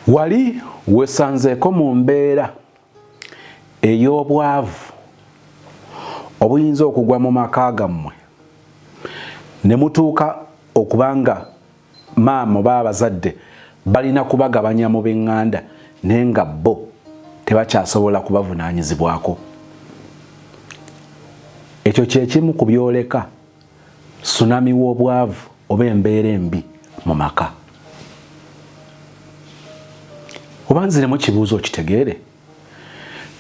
Wali wesanzeeko mu mbeera ey'obwavu obuyinza okugwa mu maka gammwe ne mutuuka okubanga maama oba abazadde balina kubagabanya mu b'eŋŋanda naye nga bo tebakyasobola kubavunaanyizibwako? Ekyo kye kimu ku byoleka tsunami w'obwavu oba embeera embi mu maka. Oba nziremu kibuuzo okitegeere?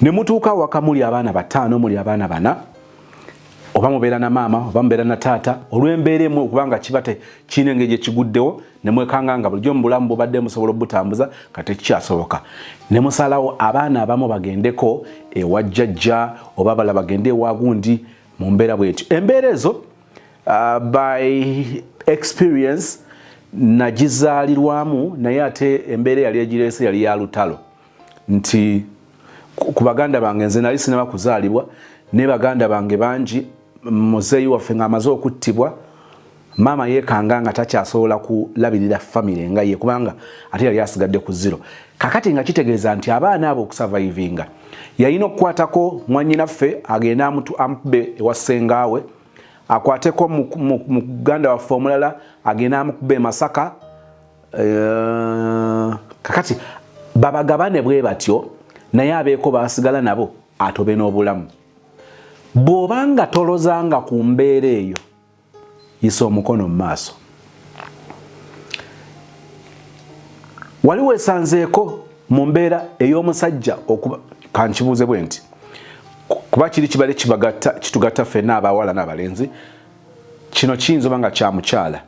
Ne mutuuka waka muli abaana bataano, muli abaana bana, oba mubeera na maama oba mubeera na taata, olw'embeera emu okubanga kiba kiina engeri gye kiguddewo ne mwekanga nga bulijjo mu bulamu bubadde musobola obutambuza kati tekikyasoboka. Ne musalawo abaana abamu bagendeko ewa jjajja oba abala bagende ewa gundi mu mbeera bw'etyo. Embeera ezo by experience nagizaalirwamu, naye ate embeera yali egireese yali ya lutalo. Nti ku baganda bange nze nali sinaba kuzaalibwa ne baganda bange bangi, muzeeyi waffe ng'amaze okuttibwa, maama yeekanga nga takyasobola kulabirira famire nga ye kubanga ate yali asigadde ku zero. Kakati nga kitegeeza nti abaana abo okusavaivinga yalina okukwatako mwannyinaffe agenda amukube ewa ssengaawe, akwateko mu Uganda waffe omulala agenda amukube e Masaka. Kakati babagabane bwe batyo, naye abeeko basigala nabo atobe n'obulamu. Bw'obanga tolozanga ku mbeera eyo, yisa omukono mu maaso. Wali weesanzeeko mu mbeera ey'omusajja okuba, kankibuuze bwe nti kuba kiri kibale kitugatta ffenna abawala n'abalenzi, kino kiyinza oba nga kya mukyala.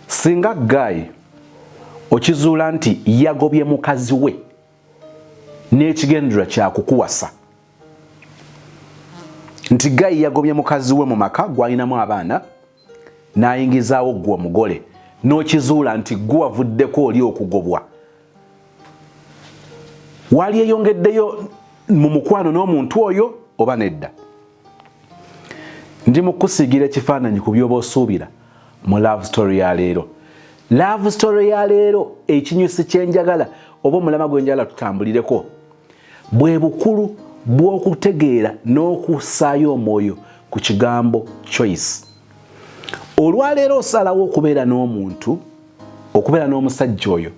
Singa Guy okizuula nti yagobye mukazi we n'ekigendera kya kukuwasa, nti Guy yagobye mukazi we mu maka gw'alinamu abaana n'ayingizaawo ggwe omugole, n'okizuula nti ggwe wavuddeko oli okugobwa, wali eyongeddeyo mu mukwano n'omuntu oyo oba nedda? Ndi mu kusigira ekifaananyi ku by'oba osuubira mu love story ya leero. Love story ya leero, ekinyusi kyenjagala oba omulama gwenjagala tutambulireko, bwe bukulu bw'okutegeera n'okussaayo omwoyo ku kigambo choice. Olwaleero osalawo okubeera n'omuntu, okubeera n'omusajja oyo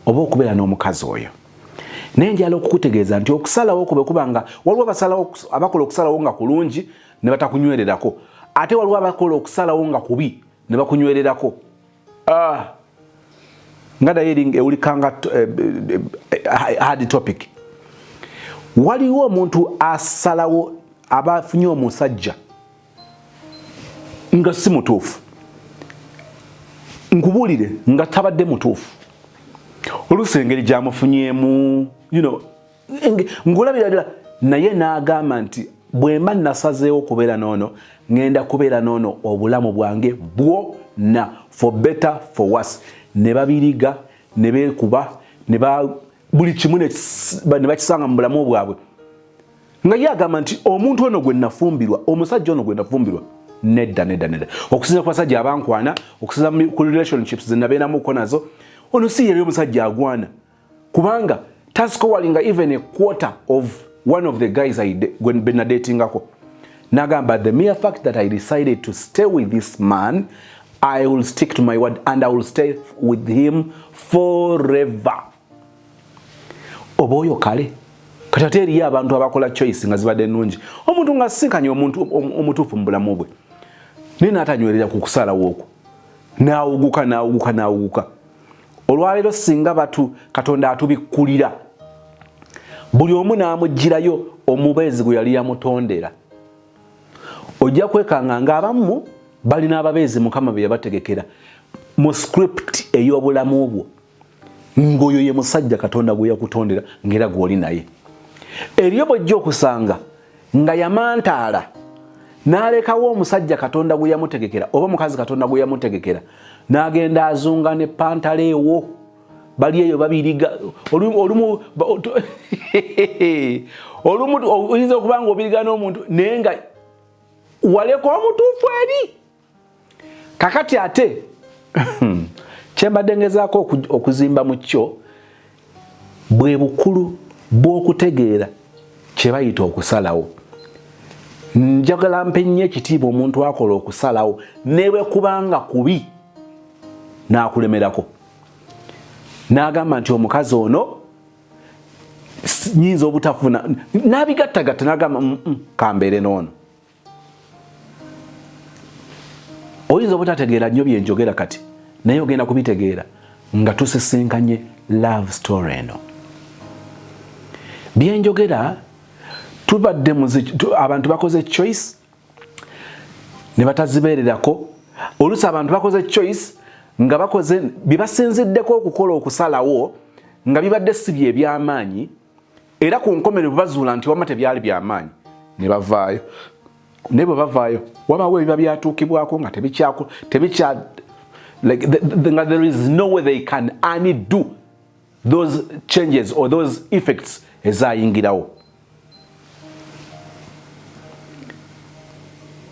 oba okubeera n'omukazi oyo, naye njala okukutegeeza nti okusalawo kube kubanga waliwo abakola okusalawo nga kulungi ne batakunywererako, ate waliwo abakola okusalawo nga kubi ne bakunywererako. Nga naye ewulikanga hard topic. Waliwo omuntu asalawo aba afunye omusajja nga si mutuufu, nkubuulire nga tabadde mutuufu, oluusi engeri gy'amufunyeemu, ng'olabira ddala, naye n'agamba nti bwe mba nasazeewo okubeera n'ono, ngenda kubeera n'ono obulamu bwange bwonna, for better for worse. Ne babiriga, ne beekuba, buli kimu ne bakisanga mu bulamu bwabwe. Nga ye agamba nti omuntu ono gwe nafumbirwa, omusajja ono gwe nafumbirwa, nedda. Okusinza ku basajja abankwana, okusinza ku relationships ze nabeeramuko nazo, ono si yali omusajja agwana, kubanga tascowalinga even a quarter of one of the guys when be datingako. Nagamba, the mere fact that I decided to stay with this man, I will stick to my word and I will stay with him forever. Oboyo kale kati ate eriyo abantu abakola choice nga zibadde nnungi. Omuntu nga sinkanye omuntu omutuufu mu bulamu bwe, naye n'atanywerera ku kusalawo okwo, n'awuguka. Olwaleero singa batu Katonda atubikkulira, buli omu n'amugirayo omubeezi gwe yali yamutondera, ojja kwekanga ng'abamu balina ababeezi Mukama be yabategekera mu script ey'obulamu bwo, ng'oyo ye musajja Katonda gwe yakutondera ng'era gw'oli naye. Eriyo bw'ojja okusanga nga yamantaala n'alekawo omusajja Katonda gwe yamutegekera oba mukazi Katonda gwe yamutegekera, n'agenda azunga ne pantaleewo, bali eyo babiriga. Olumu oyinza okuba nga obiriga n'omuntu naye nga waleka omutuufu eri. Kakati ate kyembadde ngezaako okuzimba mu kyo, bwe bukulu bw'okutegeera kye bayita okusalawo. Njagala mpe nnyo ekitiibwa omuntu akola okusalawo ne bwe kubanga kubi n'akulemerako. N'agamba nti omukazi ono nyinza obutafuna, n'abigattagatta n'agamba kambeere n'ono. Oyinza obutategeera nnyo bye njogera kati, naye ogenda kubitegeera nga tusisinkanye love story eno. Bye njogera tubadde abantu bakoze choice ne batazibeererako. Oluusi abantu bakoze choice nga bakoze bye basinziddeko okukola okusalawo nga bibadde si bye by'amaanyi, era ku nkomerero bazuula nti wamma tebyali by'amaanyi ne bavaayo. Ne bwe bavaayo wabaawo ebiba byatuukibwako nga tebikya like there is no way they can undo those changes or those effects ezayingirawo.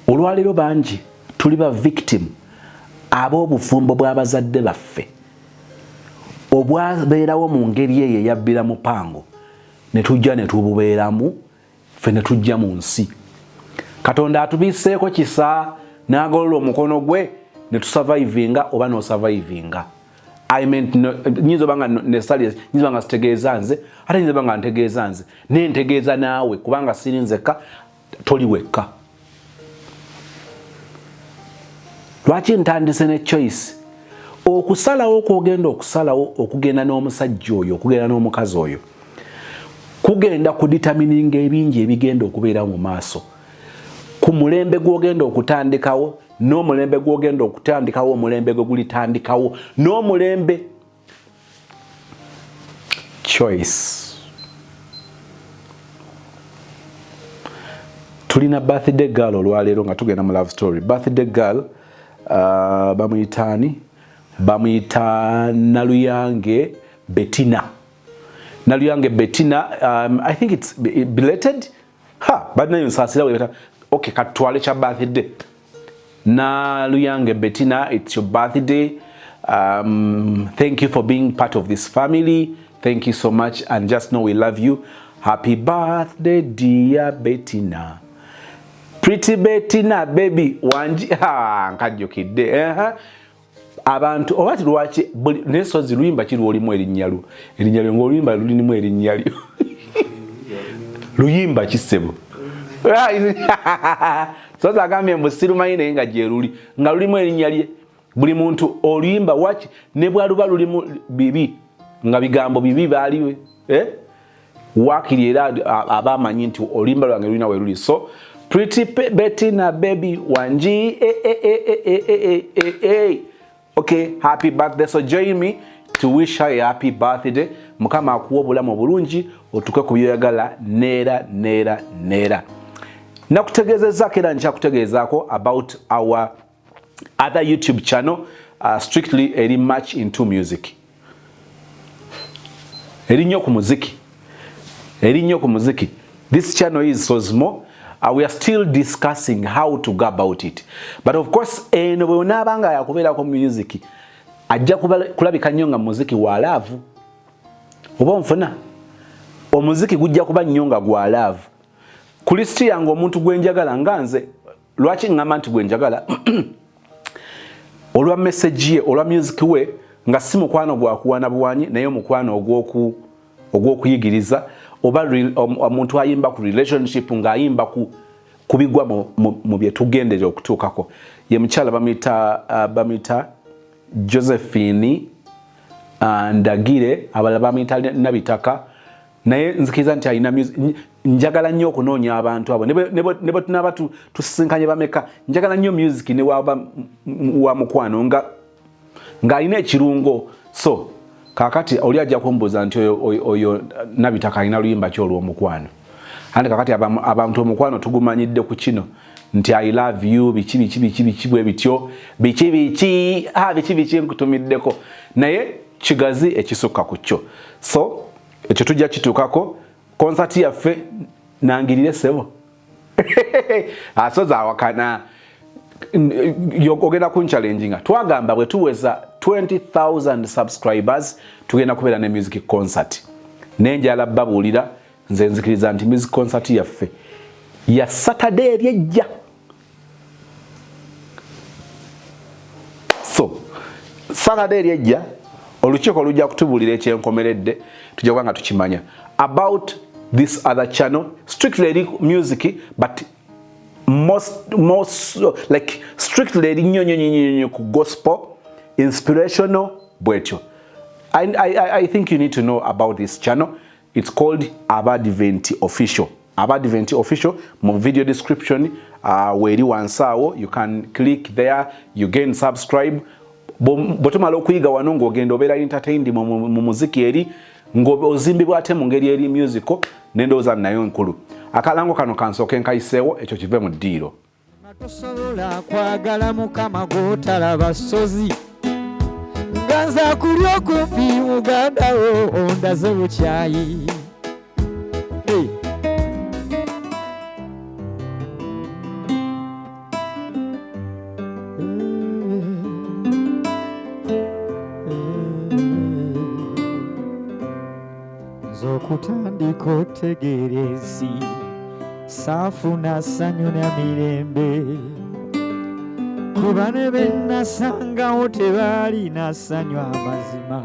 Olwaleero bangi tuli ba victim ab'obufumbo bw'abazadde baffe obwabeerawo mu ngeri eyo eyabbira mu pango ne tujja ne tububeeramu ffe ne tujja mu nsi. Katonda atubiseeko kisa n'agolola omukono gwe ne tusurvivinga oba n'osurvivinga. I meant nyinza banga ne studies nyinza banga sitegeeza nze ate nyinza banga ntegeeza nze ne ntegeeza naawe kubanga siri nzeka toli wekka. Lwaki ntandise ne choice okusalawo kw'ogenda okusalawo okugenda n'omusajja oyo okugenda n'omukazi oyo kugenda kudetermininga ebingi ebigenda okubeera mu maaso ku mulembe gw'ogenda okutandikawo n'omulembe gw'ogenda okutandikawo omulembe gwe gulitandikawo n'omulembe choice. Tulina birthday girl olwaleero nga tugenda mu love story. Birthday girl bamuyitaani? Bamuyita Naluyange Bettina. Naluyange Bettina, I think it's belated. But nayo nsasira we okay, katwale cha birthday. Naluyange Bettina, it's your birthday. Thank you for being part of this family. Thank you so much, and just know we love you. Happy birthday, dear Bettina. Pretty Bettina, baby. Wange nkajjukidde. Abantu obati lwaki nesozi luyimba kiri olimu erinnyalu. Erinnyalu ng'oluyimba lulinimu erinnyalu. Luyimba kisebo. Soza agambye mbu sirumanyi naye nga gye luli nga lulimu erinnya lye. Buli muntu oluyimba waki ne bwaluba lulimu bibi nga bigambo bibi baaliwe. Wakiri era abamanyi nti oluyimba lwange lulina we luli. So Pretty Bettina, baby Wange. Okay, happy birthday. So join me to wish her a happy birthday. Mukama akuwa obulamu bulungi otuke ku byoyagala neera. Nakutegeezezzaako era nkyakutegeezaako about our other YouTube channel, strictly eri much into music. Erinyo ku muziki. This channel is so small. We are still discussing how to go about it. But of course, eno bwe onaabanga yakubeerako music, ajja kulabika nnyo nga muziki wa love. Oba nfuna omuziki gujja kuba nnyo nga gwa love. Ku listi yange omuntu gwe njagala nga nze, lwaki ngamba nti gwe njagala olwa message ye, olwa music we, nga si mukwano gwa kuwana buwanyi naye mukwano ogw'okuyigiriza, oba omuntu ayimba ku relationship nga ayimba kubigwa mu bye tugendera okutuukako. Ye mukyala bamuyita Josephine Ndagire, abalala bamuyita Nabitaka. Naye nzikiriza nti alina njagala nnyo okunoonya abantu abo ne bwe tunaaba tusisinkanye bameka, njagala nnyo music ne waba wa mukwano nga alina ekirungo. So kakati oli ajja kumbuuza nti oyo Nabitaka alina luyimba ki olw'omukwano. Andi kakati abantu omukwano tugumanyidde ku kino nti I love you biki bwe bityo biki nkutumiddeko, naye kigazi ekisukka ku kyo. So ekyo tujja kituukako. Concert yaffe nangirire sebo asoza awakana ogenda kunchallenginga. Twagamba bwe tuweza 20,000 subscribers tugenda kubeera ne music concert. nenjala babulira nze nzikiriza nti music concert yaffe ya Saturday ejja. So Saturday ejja olukiiko lujja kutubulira ekyenkomeredde tujja kuba nga tukimanya about this other channel, strictly music, but most like strictly nyonyo gospel, inspirational bwetyo. I think you need to know about this channel. It's called Abadiventi Official. Abadiventi Official, my video description, where you want you can click there, you can subscribe. Botumala okuyiga wano ng'ogenda obeera entertained mu muziki eri ng'ozimbibwa ate mu ngeri eri musical n'endowooza nayo nkulu. Akalango kano kansooke nkayiseewo ekyo kive mu ddiiro. Tosobola kwagala Mukama gw'otalaba ssozi nga nza kulya okumpi Uganda wo ondaze bukyayi. Zokutandika otegerezi saafuna ssanyu na mirembe kuba ne be nasangawo tebaalina ssanyu amazima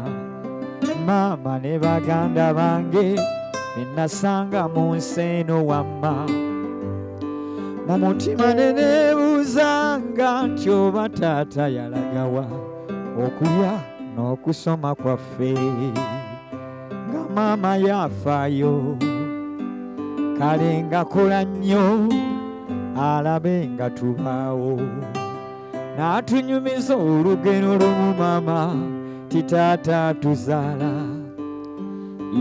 maama ne baganda bange be nasanga mu nsi eno wamma mu mutima ne neebuuzanga nti oba taata yalagawa okulya n'okusoma kwaffe nga maama yafaayo kale nga kola nnyo alabe nga tubaawo n'atunyumiza olugero lumu maama ti taata tuzaala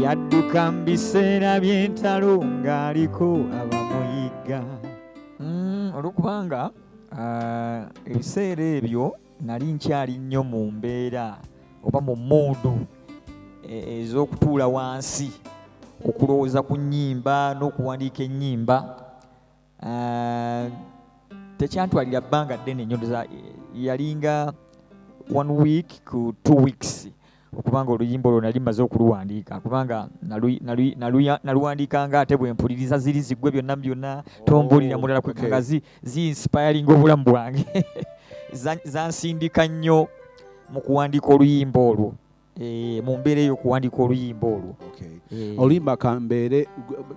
yadduka mu biseera by'entalo ng'aliko abamuyiga. Olwokubanga ebiseera ebyo nali nkyali nnyo mu mbeera oba mu mundu ez'okutuula wansi okulowooza ku nnyimba n'okuwandiika ennyimba. Tekyantwalira bbanga ddene nnyo, yalinga 1 week ku 2 weeks okubanga oluyimba olwo nali mmaze okuluwandiika, kubanga naluwandiikanga ate bwe mpuliriza ziri ziggwe byonna byonna tombulira mulala kwekanga zi-inspiring obulamu bwange zansindika nnyo mu kuwandiika oluyimba olwo. Mu mbeera ey'okuwandiika oluyimba olwo. Oluyimba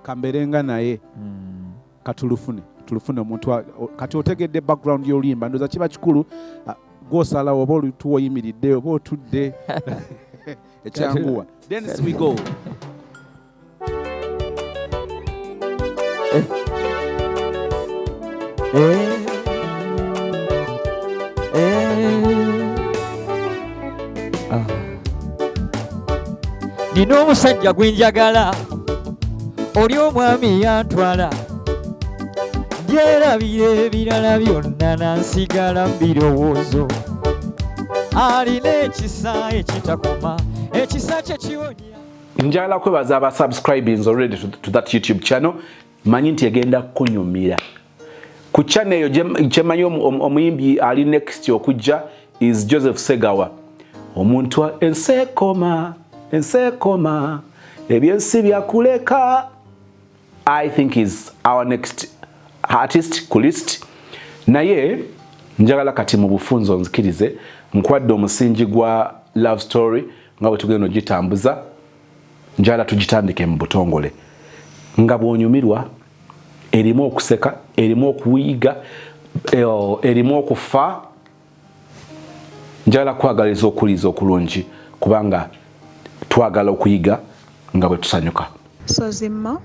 kambeere nga naye katulufune omuntu kati otegedde background y'oluyimba ndooza kiba kikulu gw'osalawo oba olutuwa oyimiridde oba otudde ekyanguwa. Then we go. Nina omusajja gwe njagala oli omwami yantwala byerabira ebirala byonna nansigala mu birowoozo alina ekisa ekitakoma ekisa kye kiwonya. Njagala kwebaza aba subscribers already to that YouTube channel. Manyi nti egenda kunyumira ku channel eyo kyemanyi omuyimbi ali next okujja is Joseph Segawa, omuntu ensekoma ebyensi byakuleka. I think is our next artist ku list. Naye njagala kati mu bufunzo nzikirize nkwadde omusingi gwa love story nga bwe tugenda ogitambuza. Njagala tugitandike mu butongole nga bw'onyumirwa, erimu okuseka, erimu okuyiga, erimu okufa. Njagala kwagaliza okuliza okulungi kubanga twagala okuyiga nga bwe tusanyuka. Sozimo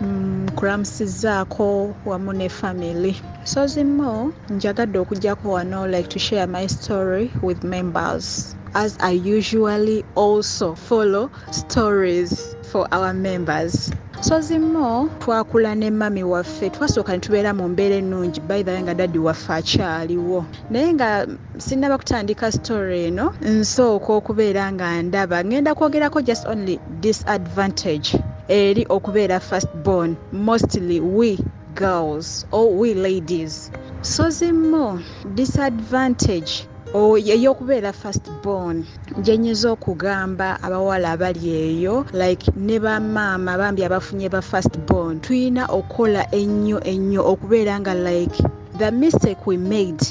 nkulamusizaako wamu ne family. Sozimo njagadde okujjako wano like to share my story with members, as I usually also follow stories for our members. Sozimo twakula ne mami waffe, twasooka ne tubeera mu mbeera ennungi, by the way nga daddi waffe akyaliwo, naye nga sinnaba kutandika story eno nsooka okubeera nga ndaba ngenda kwogerako just only disadvantage eri okubeera first born, mostly we girls or we ladies. Sozimo disadvantage ey'okubeera first born gyenyiza okugamba abawala abali eyo like ne bamaama bambi abafunye ba first born tuyina okukola ennyo okubeera nga like the mistake we made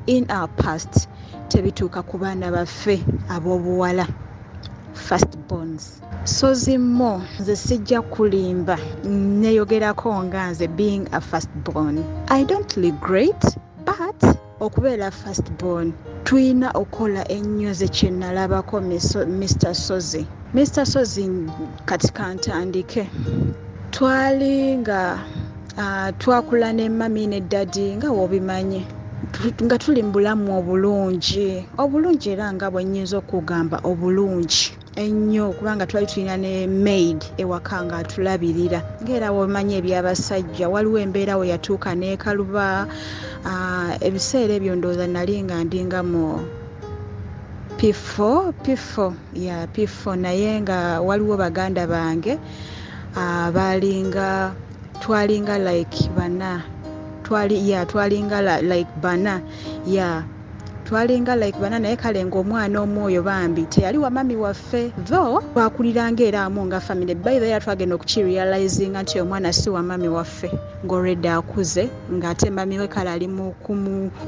in our past tebituuka ku baana baffe ab'obuwala first borns. So zimmo nze sijja kulimba neyogerako nga nze being a first born. I don't regret, but okubeera first born tuyina okukola ennyo ze kye nalabako Mr. Sozi. Mr. Sozi kati kantandike. Twali nga twakula ne mami ne daddy nga wobimanyi nga tuli mu bulamu obulungi era nga bwe nnyinza okugamba obulungi ennyo kubanga twali tulina ne maid ewaka nga atulabirira ng'era womanyi ebyabasajja waliwo embeera we yatuuka n'ekaluba ebiseera ebyo ndowooza nali nga ndinga mu P4 naye nga waliwo baganda bange twalinga like bana twalinga like bana twalinga like bana naye kale ng'omwana omwoyo bambi teyali wa mami waffe though twakuliranga era amu nga family by the way twagenda okukirealizinga nti omwana si wa mami waffe ng'olwedde akuze ng'ate mami we kale ali mu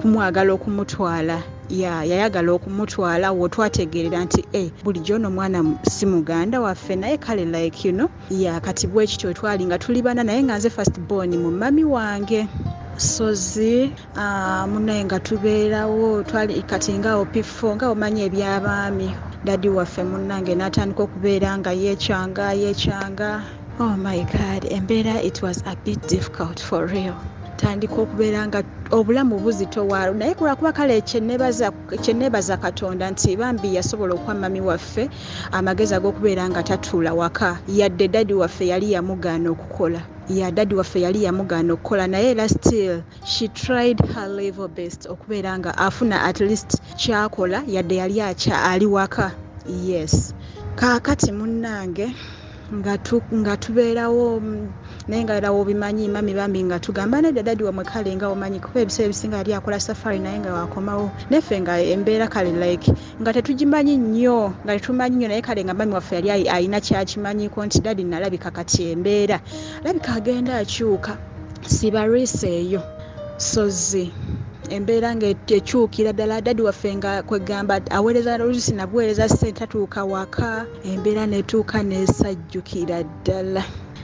kumwagala okumutwala yayagala okumutwala wo twategeerera nti bulijjo ono mwana si muganda waffe naye kale like kati bwe kityo twali nga tuli bana naye nga nze first born mu mami wange. Sozi munaye nga tubeerawo twali kati ngaawo P4 nga omanyi ebyabaami dadi waffe munnange n'atandika okubeera nga yeekyanga. Oh my God, embeera it was a bit difficult for real. Tandika okubeera nga obulamu buzito waalo naye kulwakuba kale kyenneebaza Katonda nti bambi yasobola okuwa mami waffe amagezi ag'okubeera nga tatuula waka yadde dadi waffe yali yamugaana okukola naye era still she tried her level best okubeera nga afuna at least kyakola yadde yali ali waka. Yes, kaakati munnange nga tubeerawo naye nga era wobimanyi mami bambi nga tugamba nedda dadi wamwe kale nga omanyi kuba ebiseera ebisinga yali akola safari naye nga wakomawo neffe nga embeera kale like nga tetugimanyi nnyo nga tetumanyi nnyo naye kale nga mami waffe yali ayina kyakimanyiko nti dadi nalabika kati embeera labika agenda akyuka sibariise eyo Sozi embeera nga ekyukira ddala dadi waffe nga kwegamba aweereza oluusi nabuweereza ssente tatuuka waka embeera netuuka nesajjukira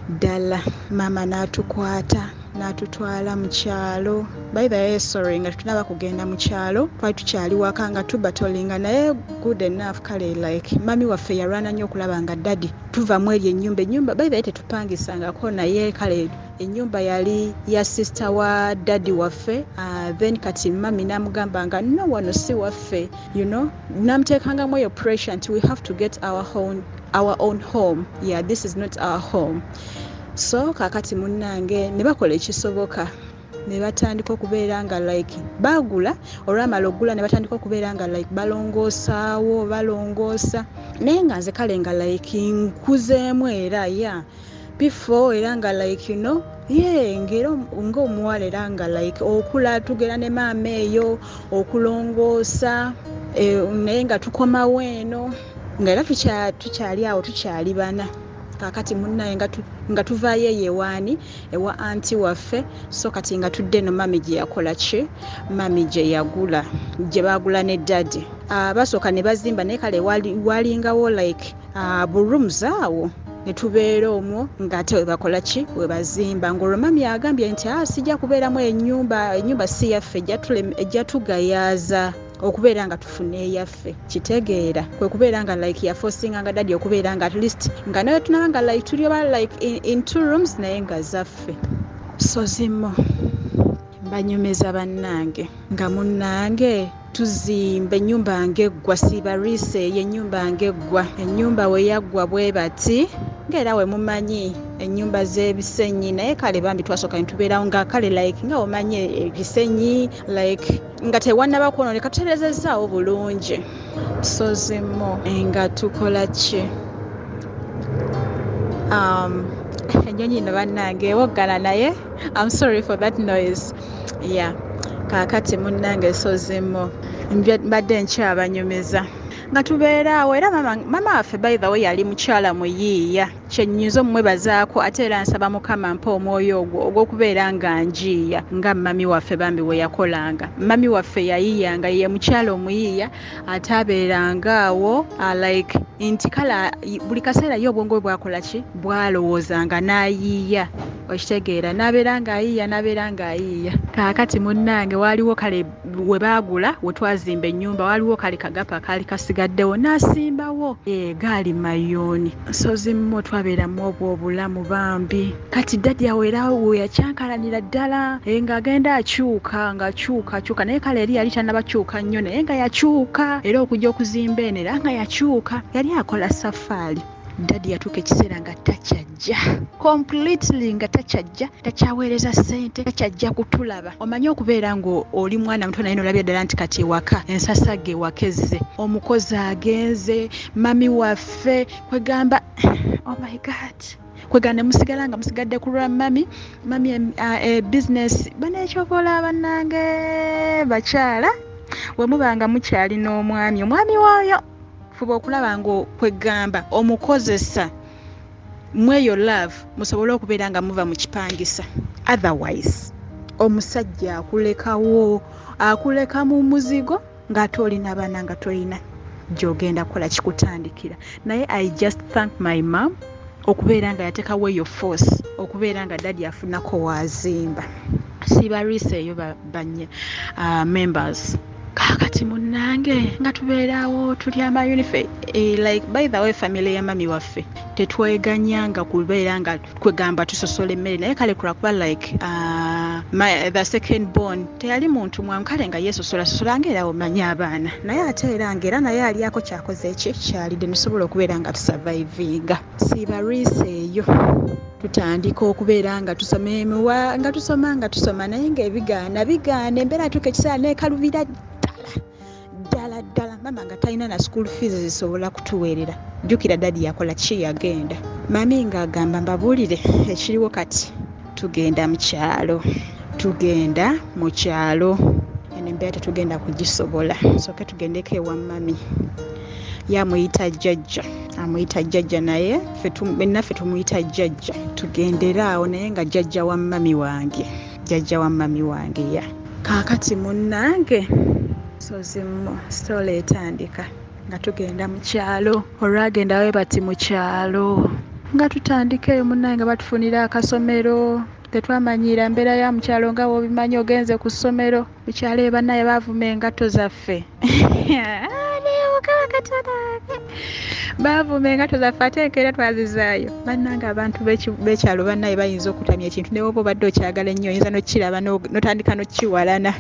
ddala maama n'atukwata n'atutwala mu kyalo by the way sorry nga tutunaba kugenda mu kyalo twali tukyali waka nga tubatolinga naye good enough kale like mami waffe yalwana nnyo okulaba nga dadi tuva mu eri ennyumba by the way tetupangisangako naye kale ennyumba yali ya sister wa dadi waffe then kati mami n'amugamba nga no wano si waffe n'amuteekangamu eyo pressure nti we have to get our own home. Yeah, this is not our home. So kakati munnange ne bakola ekisoboka ne batandika okubeera nga like bagula olwamala ogula ne batandika okubeera nga like balongoosa naye nga nze kale nga like nkuzeemu era before era nga like ngera ng'omuwala era nga like okula tugera ne maama eyo okulongoosa naye nga tukomawo eno nga era tukyali awo tukyali bana kakati munnaye nga tuvaayo eyewaani ewa anti waffe so kati nga tudde no mami gye yakola ki mami gye yagula gye baagula ne dadi basooka ne bazimba naye kale walingawo like burooms awo ne tubeera omwo ng'ate we bakola ki we bazimba ng'olwo mami agambye nti sijja kubeeramu ennyumba si yaffe ejja tugayaaza okubeera nga tufuna eyaffe kitegeera kwe kubeera nga like yaforcinga nga dadi okubeera nga at least nga nayo tunaba nga like tulioba like in 2 rooms naye nga zaffe. Sozimo mbanyumeza bannange nga munnange tuzimba ennyumba ng'eggwa sibariise y'ennyumba ng'eggwa ennyumba we yaggwa bwe bati ng'era we mumanyi ennyumba z'ebisenyi naye kale bambi twasooka nitubeerawo nga kale like nga omanyi ebisenyi like nga tewannaba kwononeka tutereezezaawo bulungi. Sozimo nga tukola ki ennyonyi no bannange woggana naye I'm sorry for that noise. Yeah, kaakati munnange Sozimo mbadde nkyabanyumiza nga tubeeraawo era mama waffe by the way yali mukyala muyiiya kyennyinza omumwebazaako ate era nsaba mukama mpa omwoyo ogw'okubeera nga njiiya nga mami waffe bambi we yakolanga. Mami waffe yayiiyanga ye mukyala omuyiiya ate abeerangaawo like nti kala buli kaseera ye obwongo bwe bwakola ki bwalowoozanga n'ayiiya okitegeera n'abeera ng'ayiiya. Kaakati munnange waaliwo kale we baagula we twazimba ennyumba waaliwo kale kagapa kaali kasigaddewo n'asimbawo gaali mayuuni. Nsozi mmo twabeeramu obwo obulamu bambi. Kati daddy aweerawo we yakyankalanira ddala ng'agenda akyuka naye kale eri yali tannabakyuka nnyo naye nga yakyuka era okujja okuzimba eno era nga yakyuka yali akola safaali. Daddy yatuuka ekiseera nga takyajja completely nga takyajja takyaweereza ssente takyajja kutulaba. Omanyi okubeera ng'oli mwana muto naye n'olabira ddala nti kati ewaka ensasa ge wakezze omukozi agenze mami waffe kwegamba oh my god kweganda musigala nga musigadde ku lwa mami business banekyokola bannange bakyala we mubanga mukyalina omwami waayo fuba okulaba kwegamba omukozesa mweyo love musobole okubeera nga muva mu kipangisa. Otherwise omusajja akuleka mu muzigo ng'ate olina baana nga tolina gy'ogenda kukola kikutandikira. Naye I just thank my mom okubeera nga yateekawo eyo force okubeera nga daddy afunako wazimba. Sibariise eyo members. Kaakati munnange nga tubeeraawo tuli amayunife like by the way family ya mami waffe tetweganyanga kubeera nga kwegamba tusosola emmere naye kale kulakuba like the second born teyali muntu mwamu kale nga yeesosola ng'era omanyi abaana naye ate era ng'era naye aliyako kyakoze kyalidde nisobola okubeera nga tusurvivinga. Sibariise eyo tutandika okubeera nga tusoma nga tusoma naye ng'ebigaana embeera tuuka ekiseera neekalubira ddala mama nga talina na school fees zisobola kutuweerera. Jjukira daddy yakola ki yagenda mami ng'agamba mbabuulire ekiriwo kati tugenda mu kyalo eno embeera tetugenda kugisobola soke tugendeko ewa mami yamuyita jjajja naye ffenaffe tumuyita jjajja tugenderaawo naye nga jjajja wa mami wange ya kaakati munnange sozimu story etandika nga tugenda mu kyalo olwagenda we bati mu kyalo nga tutandika eyo munnange nga batufunira akasomero tetwamanyiira mbeera ya mu kyalo nga bw'obimanyi ogenze ku ssomero mu kyalo eyo bannaye baavuma engatto zaffe baavuma engatto zaffe ate enkeera twazizaayo bannange abantu b'ekyalo bannaye bayinza okutamya ekintu ne woba obadde okyagala ennyo oyinza n'okukiraba n'otandika n'okiwalana.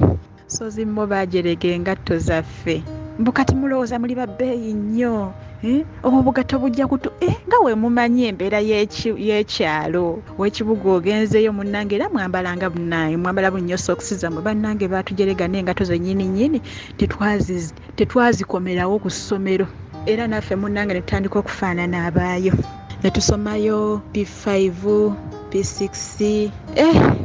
So zimmo baajerega engatto zaffe mbukati mulowooza muli babbeeyi nnyo obugatto bujja kutu nga we mumanyi embeera y'ekyalo w'ekibuga ogenzeyo munnange era mwambalanga bunnaye mwambala bunnyo sokisi zammwe bannange baatujerega n'engatto zennyini tetwazikomerawo ku ssomero era naffe munnange ne tutandika okufaanana abaayo ne tusomayo P5 P6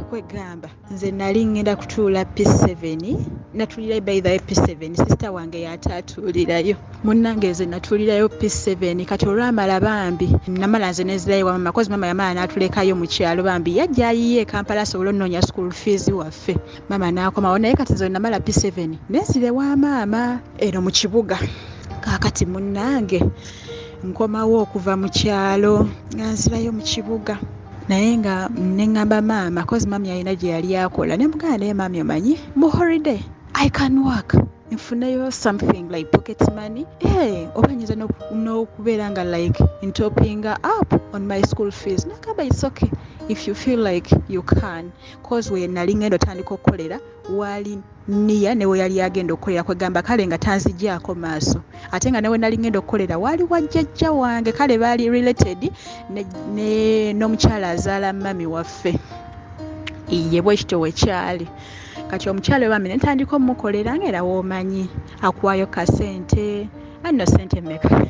kwegamba nze nali ngenda kutuula P7 natulirayo by the P7 sister wange yataatuulirayo munnange nze natuulirayo P7 kati olwamala bambi namala nze nezirayo wamama kozi mama yamala n'atulekayo mu kyalo bambi yajja ayiye Kampala asobola onnoonya school fees waffe mama n'akomawo naye kati nze namala P7 nezire wa maama eno mu kibuga kaakati munnange nkomawo okuva mu kyalo nga nzirayo mu kibuga naye nga neŋŋamba maama kozi mami alina gye yali akola ne mugamba naye mami omanyi mu holiday I can work nfuneyo something like pocket money oba nyinza n'okubeera nga like topping up on my school fees nakamba it's okay if you feel like you can cause we nali ngenda otandika okukolera wali niya newe yali agenda okukolera kwegamba kale nga tanzigyako maaso ate nga newe nali ngenda okukolera wali wajjajja wange kale baali related n'omukyala azaala mami waffe ye bwekityo wekyali kati omukyala wami netandika omukolera ng'era woomanyi akuwayo kasente anno sente meka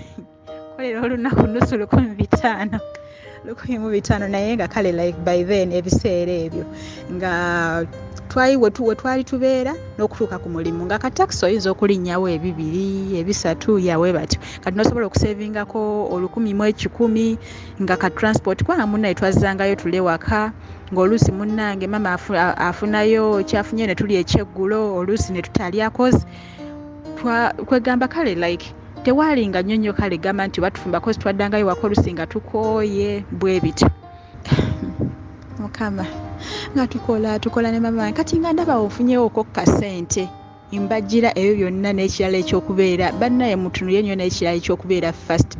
kolera olunaku nusu 1,500 naye nga kale like by then ebiseera ebyo nga twali tubeera n'okutuuka ku mulimu nga katakisi oyinza okulinnyawo 2 3 yawe batyo kati nosobola okusevingako 1,010 nga ka transport kubanga munnaye twazzangayo tule waka ng'oluusi munnange mama afunayo kyafunye ne tuli ekyeggulo oluusi ne tutalyakozi kwegamba kale like tewaalinga nnyonnyo kale gamba nti batufumbakozi twaddangayo waka oluusi nga tukooye bwe bityo mukama nga tukola ne mama kati nga ndaba ofunyewo kasente mbajjira ebyo byonna n'ekirala ekyokubeera bannaye mutunuye nnyo n'ekirala ekyokubeera first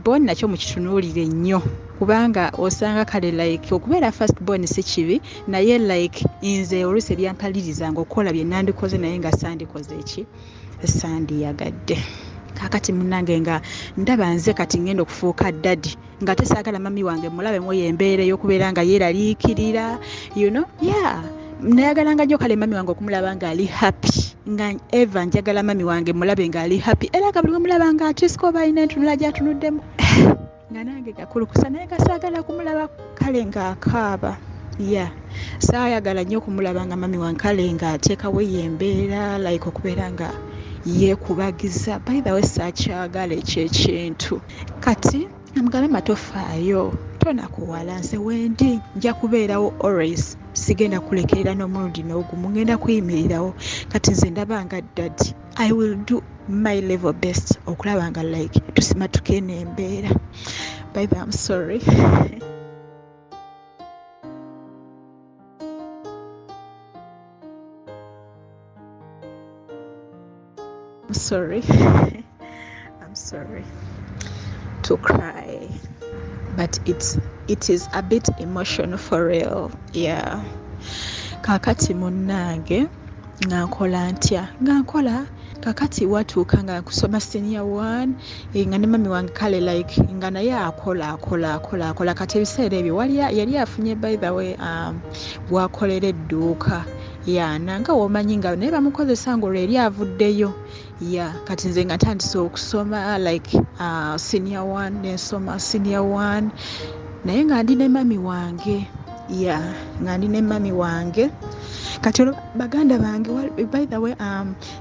born nakyo mukitunuulire nnyo kubanga osanga kale like okubeera first born si kibi naye like nze oluusi ebyampalirizanga okukola bye nandikoze naye nga sandiyagadde kakati munnange nga ndaba nze kati ngenda okufuuka dadi nga tesaagala mami wange mulabe mu embeera ey'okubeera nga yeeraliikirira nayagalanga nnyo kale mami wange okumulaba nga ali happy nga eva njagala mami wange mulabe nga ali happy era nga buli we mulaba nga atisika oba alina entunula gy'atunuddemu nga nange gakulukusa naye gasaagala kumulaba kale ng'akaaba saayagala nnyo okumulaba nga mami wange kale ng'ateekawo embeera like okubeera nga yeekubagiza by the way saakyagala ekyekintu kati amugambe matofaayo tonakuwala nze wendi nja kubeerawo always sigenda kulekerera n'omulundi n'ogumu ngenda kuyimirirawo kati nze ndaba nga dadi I will do my level best okulaba nga like tusimatuke n'embeera by the way I'm sorry I'm sorry to cry but it is a bit emotional for real kakati munnange ngankola ntya kakati watuuka nga kusoma senior 1 nga ne mami wange kale like nga naye akola kati ebiseera ebyo yali afunye by the way bwakolera edduuka nanga womanyi nga naye bamukozesa nga olwo eri avuddeyo kati nze nga ntandise okusoma like senior 1 nensoma senior 1 naye nga ndi ne mami wange kati olwo baganda bange by the way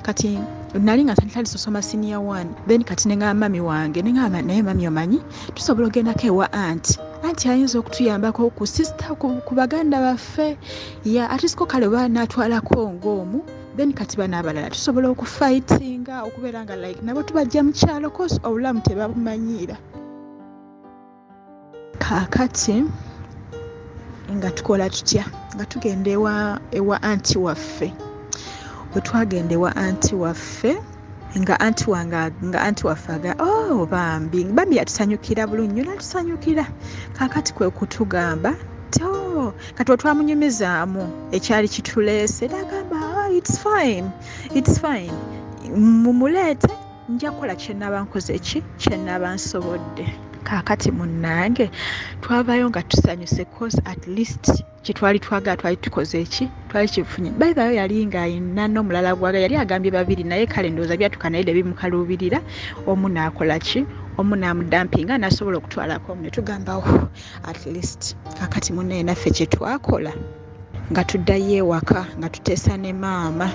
kati nali nga ntandise osoma senior 1 then kati nenga mami wange nengamba naye mami omanyi tusobola ogendako ewa anti ayinza okutuyambako ku sister ku baganda baffe atisiko kale oba natwalako ng'omu then kati bano abalala tusobola okufightinga okubeera nga like nabo tubajja mu kyalo kosi obulamu tebabumanyiira kakati nga tukola tutya nga tugenda ewa anti waffe bwe twagenda ewa anti waffe nga anti waffe bambi yatusanyukira bulungi natusanyukira kakati kwe kutugamba kati otwamunyumizaamu ekyali kituleese nagamba it's fine mumuleete nja kukola kyenaba nkoze kyenaba nsobodde kakati munnange twavaayo nga tusanyuse cause at least kyetwali twagala twali tukoze twali kifunye by the way yali nga ayina n'omulala gwaga yali agambye 2 naye kale ndowooza byatukanayide bimukaluubirira omu naakola omu naamudampinga nasobola okutwalako ne tugambawo at least kakati munnaye naffe kyetwakola nga tuddayo ewaka nga tuteesa ne maama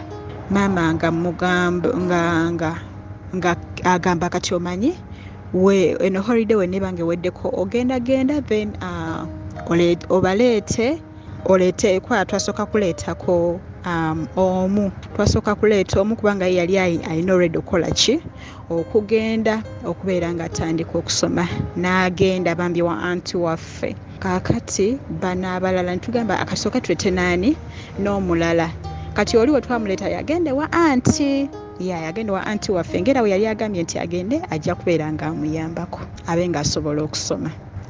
nga mugamba nga agamba kati omanyi eno holiday wenebange weddeko ogenda then obaleete kwa twasooka kuleetako twasooka kuleeta omu kubanga yali alina already okukola okugenda okubeera nga atandika okusoma n'agenda bambi wa anti waffe kakati bano abalala nitugamba akasooka tulete naani n'omulala kati oli we twamuleeta yagende wa anti yagenda wa anti waffe ngera we yali agambye nti agende ajja kubeera nga amuyambako abe nga asobola okusoma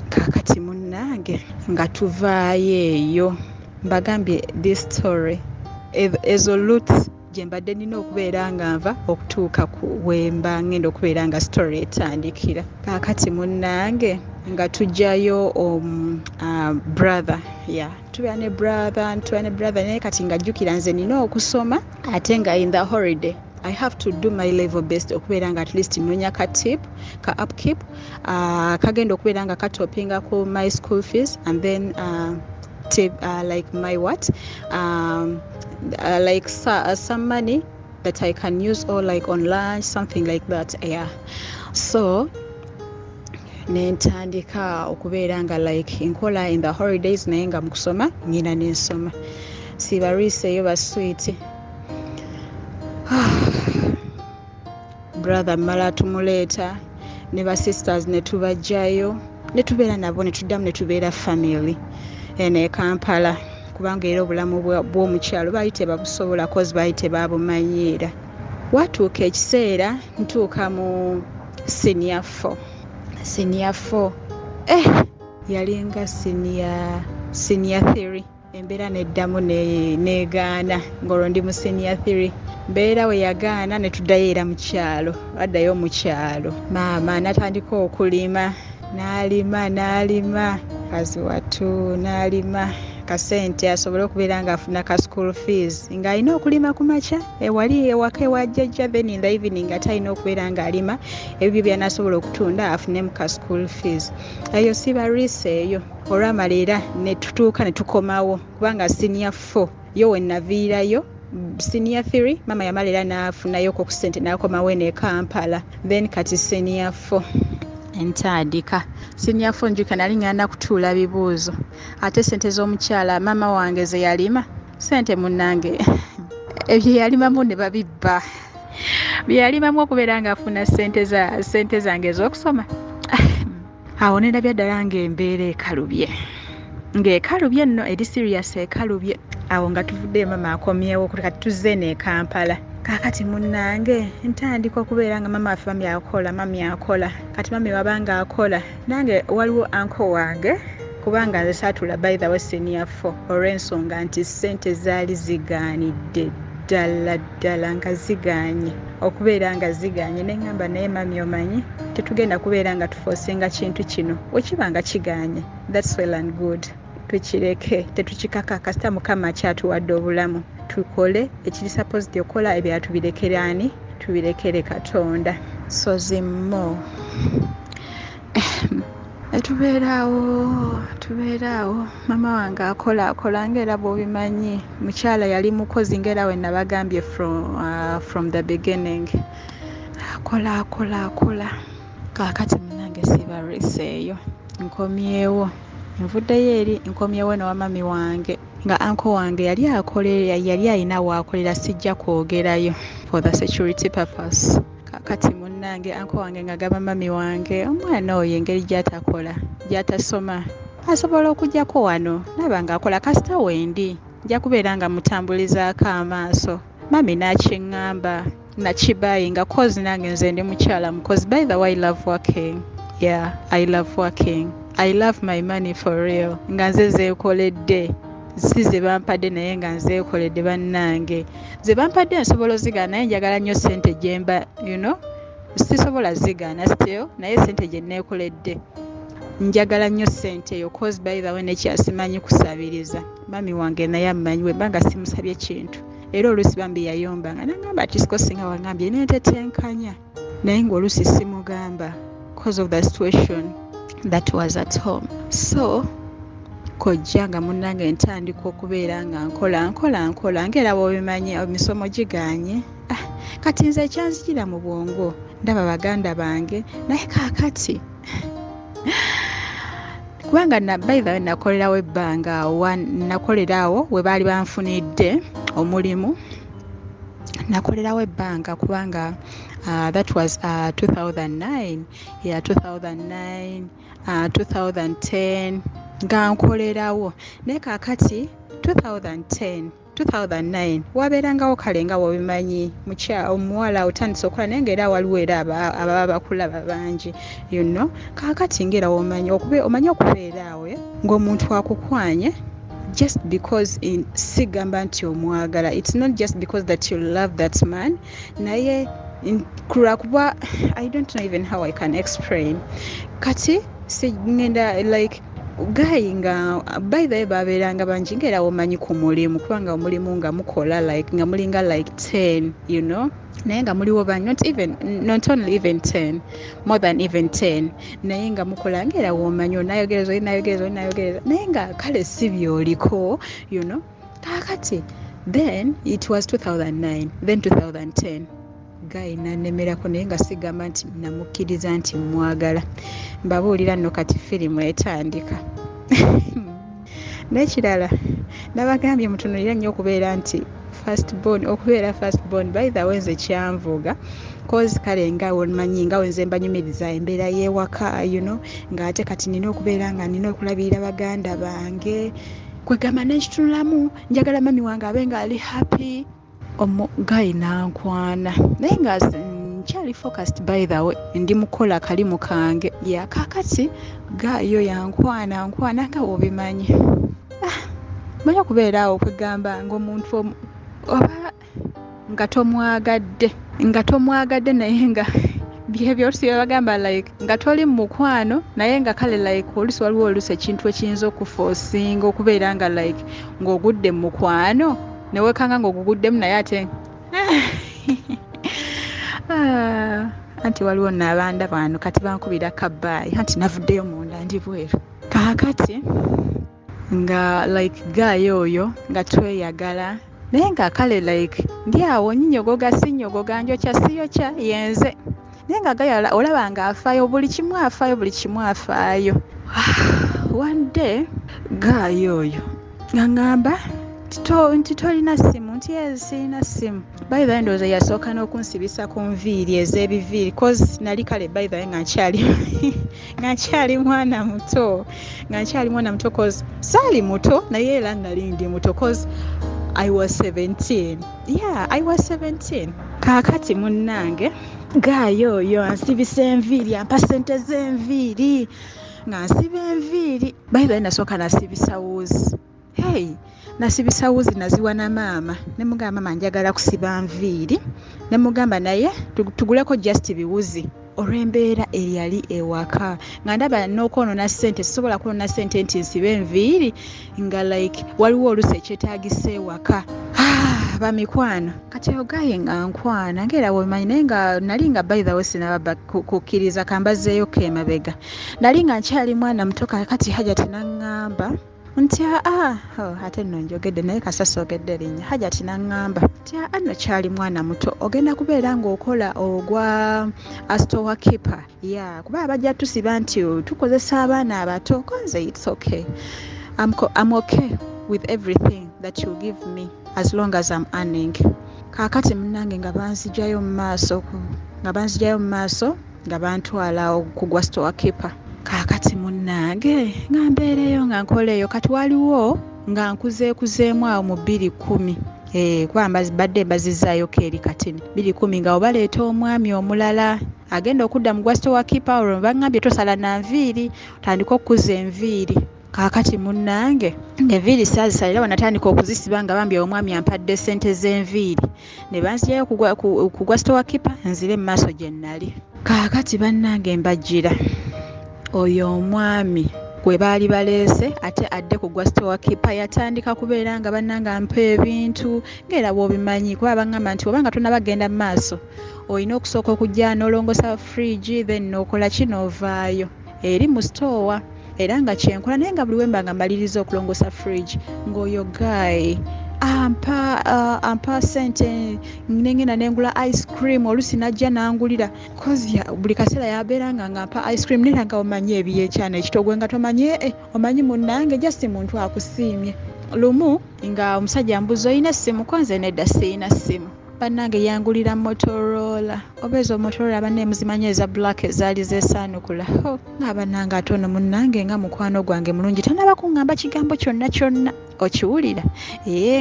kakati munnange nga tuvaayo eyo mbagambye this story ezo roots gye mbadde nina okubeera nga nva okutuuka ku wemba ngenda okubeera nga story etandikira kakati munnange nga tujjayo brother tubeera ne brother naye kati nga jjukira nze nina okusoma ate nga in the holiday I have to do my level best okubeera nga at least nnonya ka upkeep kagenda okubeera nga katopinga ku my school fees and then like my what like some money that I can use, or like on lunch, something like that. Yeah, so nentandika okubeera nga like nkola in the holidays naye nga mukusoma nyina nensoma sibariiseeyo baswiti. Brother mala tumuleeta ne basisters ne tubajjayo ne tubeera nabo ne tuddamu ne tubeera family ene Kampala, kubanga era obulamu bw'omukyalo baali tebabusobola kozi baali tebabumanyiira. Watuuka ekiseera ntuuka mu senior 4 yalinga senior 3 embeera neddamu negaana ng'olwo ndi mu senior 3 mbeera we yagaana ne tuddayo era mu kyalo, addayo mu kyalo. Maama natandika okulima n'alima kazi watu n'alima kasente asobole okubeera nga afuna ka school fees ng'alina okulima ku makya ewali ewaka ewa jjajja, then in the evening nga talina okubeera ng'alima ebyo byanasobola okutunda afunemu ka school fees. Eyo sibariiseeyo olwamala era ne tutuuka ne tukomawo kubanga senior 4 yo we naviirayo senior 3 mama yamala era n'afunayo ku ssente n'akomawo ne Kampala, then kati senior 4 entandika. Senior 4 njuka nali ngenda kutuula bibuuzo ate sente z'omukyala mama wange ze yalima sente munnange ebyo yalimamu ne babibba, byalimamu okubeera nga afuna sente zange ez'okusoma. Awo ne ndabya ddala ng'embeera ekalubye nno eri serious ekalubye. Awo nga tuvudde mama akomyewo kati tuzze ne Kampala. Kakati munnange ntandika okubeera nga mama affe mami akola kati mami wabanga akola nange waliwo anko wange kubanga nze saatula by the way senior 4 olw'ensonga nti ssente zaali zigaanidde ddala nga zigaanye okubeera nga zigaanye neŋŋamba naye mami omanyi tetugenda kubeera nga tufosinga kintu kino wekiba nga kigaanye, that's well and good, tukireke tetukikaka kasita mukama kyatuwadde obulamu tukole ekiri supposed okola ebya tubirekerani tubirekere Katonda. So zimmo tubeeraawo mama wange akola ng'era bw'obimanyi mukyala yali mukozi ng'era we nabagambye from the beginning akola kakati munange sibariiseeyo nkomyewo nvuddeyo eri nkomyewo ne wamami wange nga anko wange yali alina waakolera sijja kwogerayo for the security purpose. Kakati munnange anko wange nga gaba mami wange omwana oyo engeri gy'atakola gy'atasoma asobola okugyako wano naba ng'akola kasita wendi nja kubeera nga mutambulizaako amaaso. Mami n'akiŋŋamba nakibayi nga kozi nange nze ndi mukyala mukozi. By the way, I love working. Yeah, I love working. I love my money for real. Nga nze zeekoledde si ze bampadde naye nga nzeekoledde bannange. Ze bampadde nsobola ozigaana naye njagala nnyo ssente gyemba sisobola zigaana still naye ssente gye neekoledde njagala nnyo ssente eyo cause by the way nekyasimanyi kusabiriza. Mami wange naye amanyi bwe mbanga simusabye kintu era oluusi bambi yayombanga nangamba ati sikosinga wangambye nentetenkanya naye ng'oluusi simugamba cause of the situation that was at home. So kojja nga munnange ntandika okubeera nga nkola ng'era bw'obimanyi emisomo gigaanye. Kati nze ekyanzijira mu bwongo ndaba baganda bange naye kaakati kubanga by the way nakolerawo ebbanga nakolerawo we baali banfunidde omulimu nakolerawo ebbanga kubanga that was 2009 yeah 2009 2010 nga nkolerawo naye kaakati 2009 wabeerangawo kale nga wobimanyi omuwala otandise okukola naye ngaera waliwo era ababa bakulaba bangi kaakati ngaera omanyi okubeeraawo ng'omuntu akukwanye just because sigamba nti omwagala, it's not just because that you love that man naye kuba I don't know even how I can explain kati sigenda like guy nga by the way babeeranga bangi ngera omanyi ku mulimu kubanga omulimu nga mukola like nga mulinga like 10 you know naye nga muliwo ba not only even 10 more than even 10 naye nga mukola ngera omanyi onayogereza naye nga kale si byoliko you know kakati then it was 2009 then 2010 guy nanemerako naye nga sigamba nti namukkiriza nti mwagala mbabuulira nno kati firimu etandika n'ekirala nabagambye mutunulira nnyo okubeera nti okubeera first born by the way nze kyanvuga cause kale nga omanyi nga wenze mbanyumiriza embeera y'ewaka you know ng'ate kati nina okubeera nga nina okulabirira baganda bange kwegamba n'ekitunulamu njagala mami wange abe nga ali happy guy nankwana naye nga nkyali focused by the way ndi mukola kalimu kange yakakati gayo yankwana nga wobimanyi manya okubeera awo kwegamba ng'omuntu oba nga tomwagadde naye nga byebyo olusi bagamba like nga toli mu mukwano naye nga kale like olusi waliwo olusi ekintu ekiyinza okuforcinga okubeera nga like ng'ogudde mu mukwano newekanga ng'oguguddemu naye ate anti waliwo n'abanda bano kati bankubira kabaayi anti navuddeyo munda ndi bweru kaakati nga like gayo oyo nga tweyagala naye nga kale like ndi awo nyinyogoga sinyogoga njokya siyokya yenze naye nga gayo olaba nga afaayo buli kimu afaayo one day gayo oyo ngamba nti tolina simu nti sirina simu by the way ndowooza yasooka n'okunsibisa ku nviiri ez'ebiviiri cause nali kale by the way nga nkyali mwana muto cause saali muto naye era nali ndi muto cause I was 17 kaakati munnange gaayo oyo ansibisa enviiri ampa sente z'enviiri nga nsiba enviiri by the way nasooka nasibisa wuzi nasibisa wuzi naziwa na maama ne mugamba mama njagala kusiba nviiri ne mugamba naye tuguleko just biwuzi olw'embeera eyali ewaka nga ndaba n'okwonona ssente sisobola kwonona ssente nti nsibe enviiri nga like waliwo olusi ekyetaagisa ewaka bamikwano kati ogaye nga nkwana ngera wemanyi naye nga nali nga by the way sinaba kukkiriza kambazeeyo kemabega nali nga nkyali mwana muto kati haja tenaŋŋamba nti ate nno njogedde naye kasasa ogedde linnya haja tinaŋŋamba nti nno kyali mwana muto ogenda kubeera ng'okola ogwa store keeper kuba bajja tusiba nti tukozesa abaana abato konze it's okay I'm okay with everything that you give me as long as I'm earning kaakati munnange nga banzijayo mu maaso nga bantwala okugwa store keeper kaakati munnange nga mbeereyo nga nkoleeyo kati waliwo nga nkuzeekuzeemu awo mu 2010 kuba badde mbazizzaayoko eri katini 2010 nga obaleeta omwami omulala agenda okudda mu gwa store keeper olwo baŋŋambye tosala na nviiri otandika okukuza enviiri kaakati munnange enviiri saazisalira wanatandika okuzisiba nga bambi omwami ampadde sente z'enviiri ne banzijayo ku gwa store keeper nzire mu maaso gye nnali kaakati bannange mbajjira oyo omwami gwe baali baleese ate adde ku gwa store keeper yatandika kubeera nga bannanga mpa ebintu ng'era bw'obimanyi kuba baŋŋamba nti obanga tonabagenda mu maaso olina okusooka okujja n'olongosa fridge then n'okola kinoovaayo eri mu store era nga kyenkola naye nga buli wemba nga mbaliriza okulongosa fridge ng'oyo gayi ampa sente nengenda nengula ice cream olusi najja nangulira kozi buli kaseera yabeeranga nga ampa ice cream nera nga omanyi ebyekyana ekitogwe nga tomanyi omanyi munnange just muntu akusiimye lumu nga omusajja ambuza olina essimu konze nedda sirina ssimu bannange yangulira Motorola obezo Motorola banne muzimanyi eza black ezaali zesaanukula ng'abannange ate ono munnange nga mukwano gwange mulungi tanaba kuŋŋamba kigambo kyonna okiwulira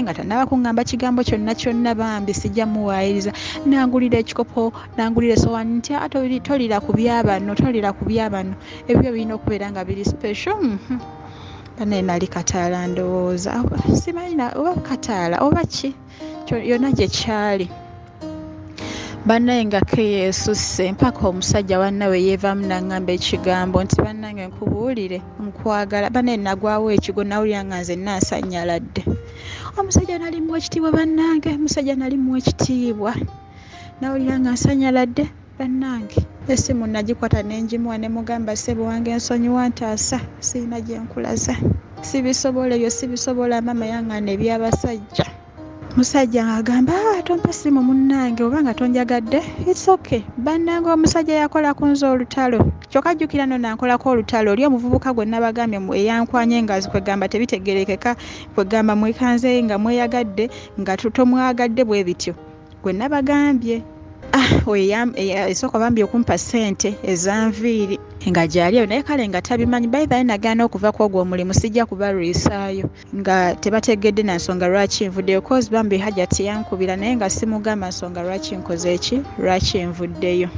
nga tanaba kuŋŋamba kigambo kyonna bambi sijja muwaayiriza nangulira ekikopo nangulira essowaani nti tolira ku byabano ebyo birina okubeera nga biri special banne nali kataala ndowooza simanyi oba kataala oba ki yonna gye kyali bannaye nga keyeesusse mpaka omusajja wannawe yeevaamu n'aŋŋamba ekigambo nti bannange nkubuulire nkwagala. Bannaye nagwawo ekigo nawulira nga nze naasanyaladde. Omusajja nali muwa ekitiibwa bannange, omusajja nali muwa ekitiibwa, nawulira nga nsanyaladde bannange. Essimu nagikwata nenjimuwa ne mugamba ssebo wange nsonyiwa ntaasa, sirina gye nkulaza, sibisobola ebyo sibisobola, maama yaŋŋaana eby'abasajja. Musajja ng'agamba tompa ssimu munnange oba nga tonjagadde, it's okay. Bannange omusajja yakola ku nze olutalo, kyokka jjukira nno nankolako olutalo. Oli omuvubuka gwe nabagambye eyankwanye nga kwegamba tebitegerekeka, kwegamba mwekanze nga mweyagadde nga tomwagadde bwe bityo, gwe nabagambye. Esooka bambye okumpa ssente ezanviiri nga gyali naye kale nga tabimanyi. By the way nagaana okuva ku ogwo omulimu sijja kubalwisaayo nga tebategedde na nsonga lwaki nvuddeyo, cause bambye hajati yankubira naye nga simugamba nsonga lwaki nkoze eki, lwaki nvuddeyo.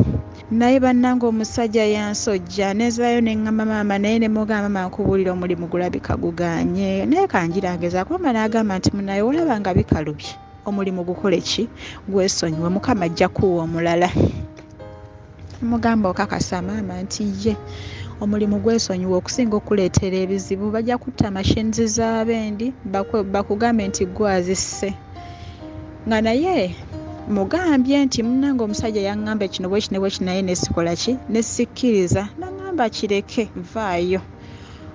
Naye bannange omusajja yansojja nezaayo neŋŋamba maama, naye ne mugamba maama nkubuulira omulimu gulabika gugaanye. Naye kanjirageza kumba n'agamba nti munaye olaba nga bikalubye, omulimu gukole ki, gwesonyiwe, Mukama ajja kuwa omulala. Mugamba okakasa maama nti ye omulimu gwesonyiwe okusinga okuleetera ebizibu. Bajja kutta mashinizi z'abendi bakugambe nti gwazisse. Nga naye mugambye nti munnange omusajja yaŋŋamba kino bwe kino bwe kino naye nesikola ki, nesikkiriza. Naŋŋamba kireke, vaayo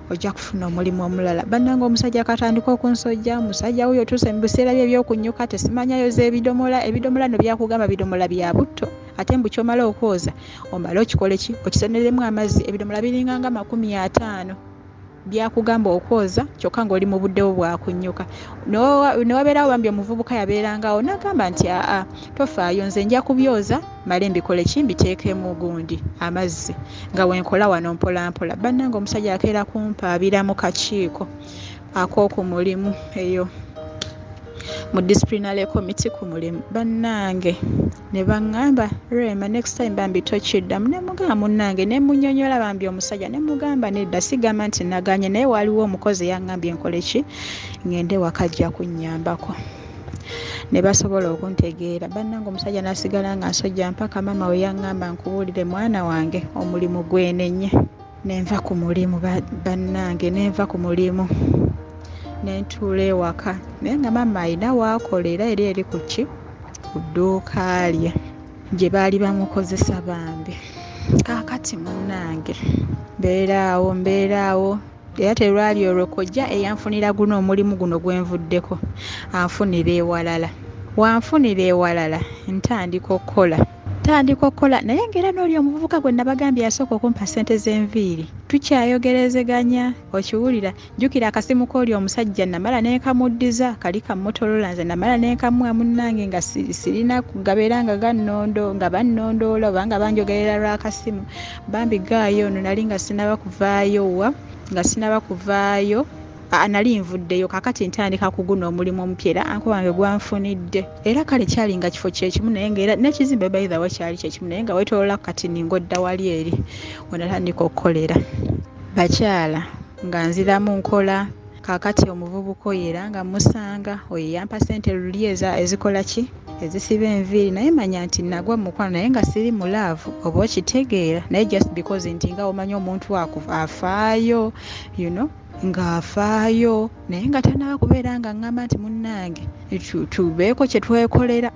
ojja kufuna omulimu omulala. Bannange omusajja akatandika okunsojja, omusajja wuyo tuuse mu biseera bye ebyokunyuka tesimanyayo z'ebidomola. Ebidomola no byakugamba bidomola bya butto, ate mbu kyomala okwoza omala okikole ki, okisoneremu amazzi. Ebidomola biringanga 50 byakugamba okwoza kyokka ng'oli mu budde bwo bwakunyuka. Newabeerawo bambi omuvubuka yabeerangawo n'agamba nti aa tofaayo, nze nja kubyoza male mbikole ki, mbiteekemu gundi amazzi nga wenkola wano mpola mpola. Bannange omusajja akeera kumpaabira mu kakiiko ak'oku mulimu eyo mu disciplinary committee ku mulimu. Bannange ne baŋŋamba Rema next time bambi tokiddamu. Ne mugamba munnange ne munnyonnyola bambi omusajja ne mugamba nedda sigamba nti naganye, naye waliwo omukozi yaŋŋambye nkole ki, ngende wakajja kunnyambako. Ne basobola okuntegeera. Bannange omusajja n'asigala nga nsojja mpaka maama we yaŋŋamba nkubuulire mwana wange omulimu gwenenye. Nenva ku mulimu bannange, nenva ku mulimu nentuula ewaka naye nga maama alina waakolera eri ku ki, ku dduuka lye gye baali bamukozesa bambi. Kaakati munnange mbeeraawo era terwali olwo kojja eyanfunira guno omulimu guno gwenvuddeko anfunira ewalala. Wanfunira ewalala ntandika okukola naye ngera n'oli omuvubuka gwe nabagambye asooka okumpa ssente z'enviiri. Tukyayogerezeganya okiwulira. Jjukira akasimu k'oli omusajja namala nenkamuddiza, kali ka Motorola, nze namala nenkamuwa munnange nga sirina gabeera nga gannondo nga bannondoola oba nga banjogerera lw'akasimu. Bambi gaayo ono nali nga sinaba kuvaayo nali nvuddeyo. Kakati ntandika kuguna omulimu omupya era anko wange gwanfunidde. Era kale kyali nga kifo kyekimu naye ng'era n'ekizimbe by the way kyali kyekimu naye nga weetolola kati ningodda wali eri wenatandika okukolera. Bakyala nga nziramu nkola. Kakati omuvubuka oyo era nga musanga oyo yampa ssente luli ezikola ki, ezisiba enviiri. Naye manya nti nagwa mukwano naye nga siri mulaavu oba okitegeera. Naye just because nti nga omanya omuntu afaayo ng'afaayo naye nga tanaba kubeera nga ŋŋamba nti munnange tubeeko kye twekolera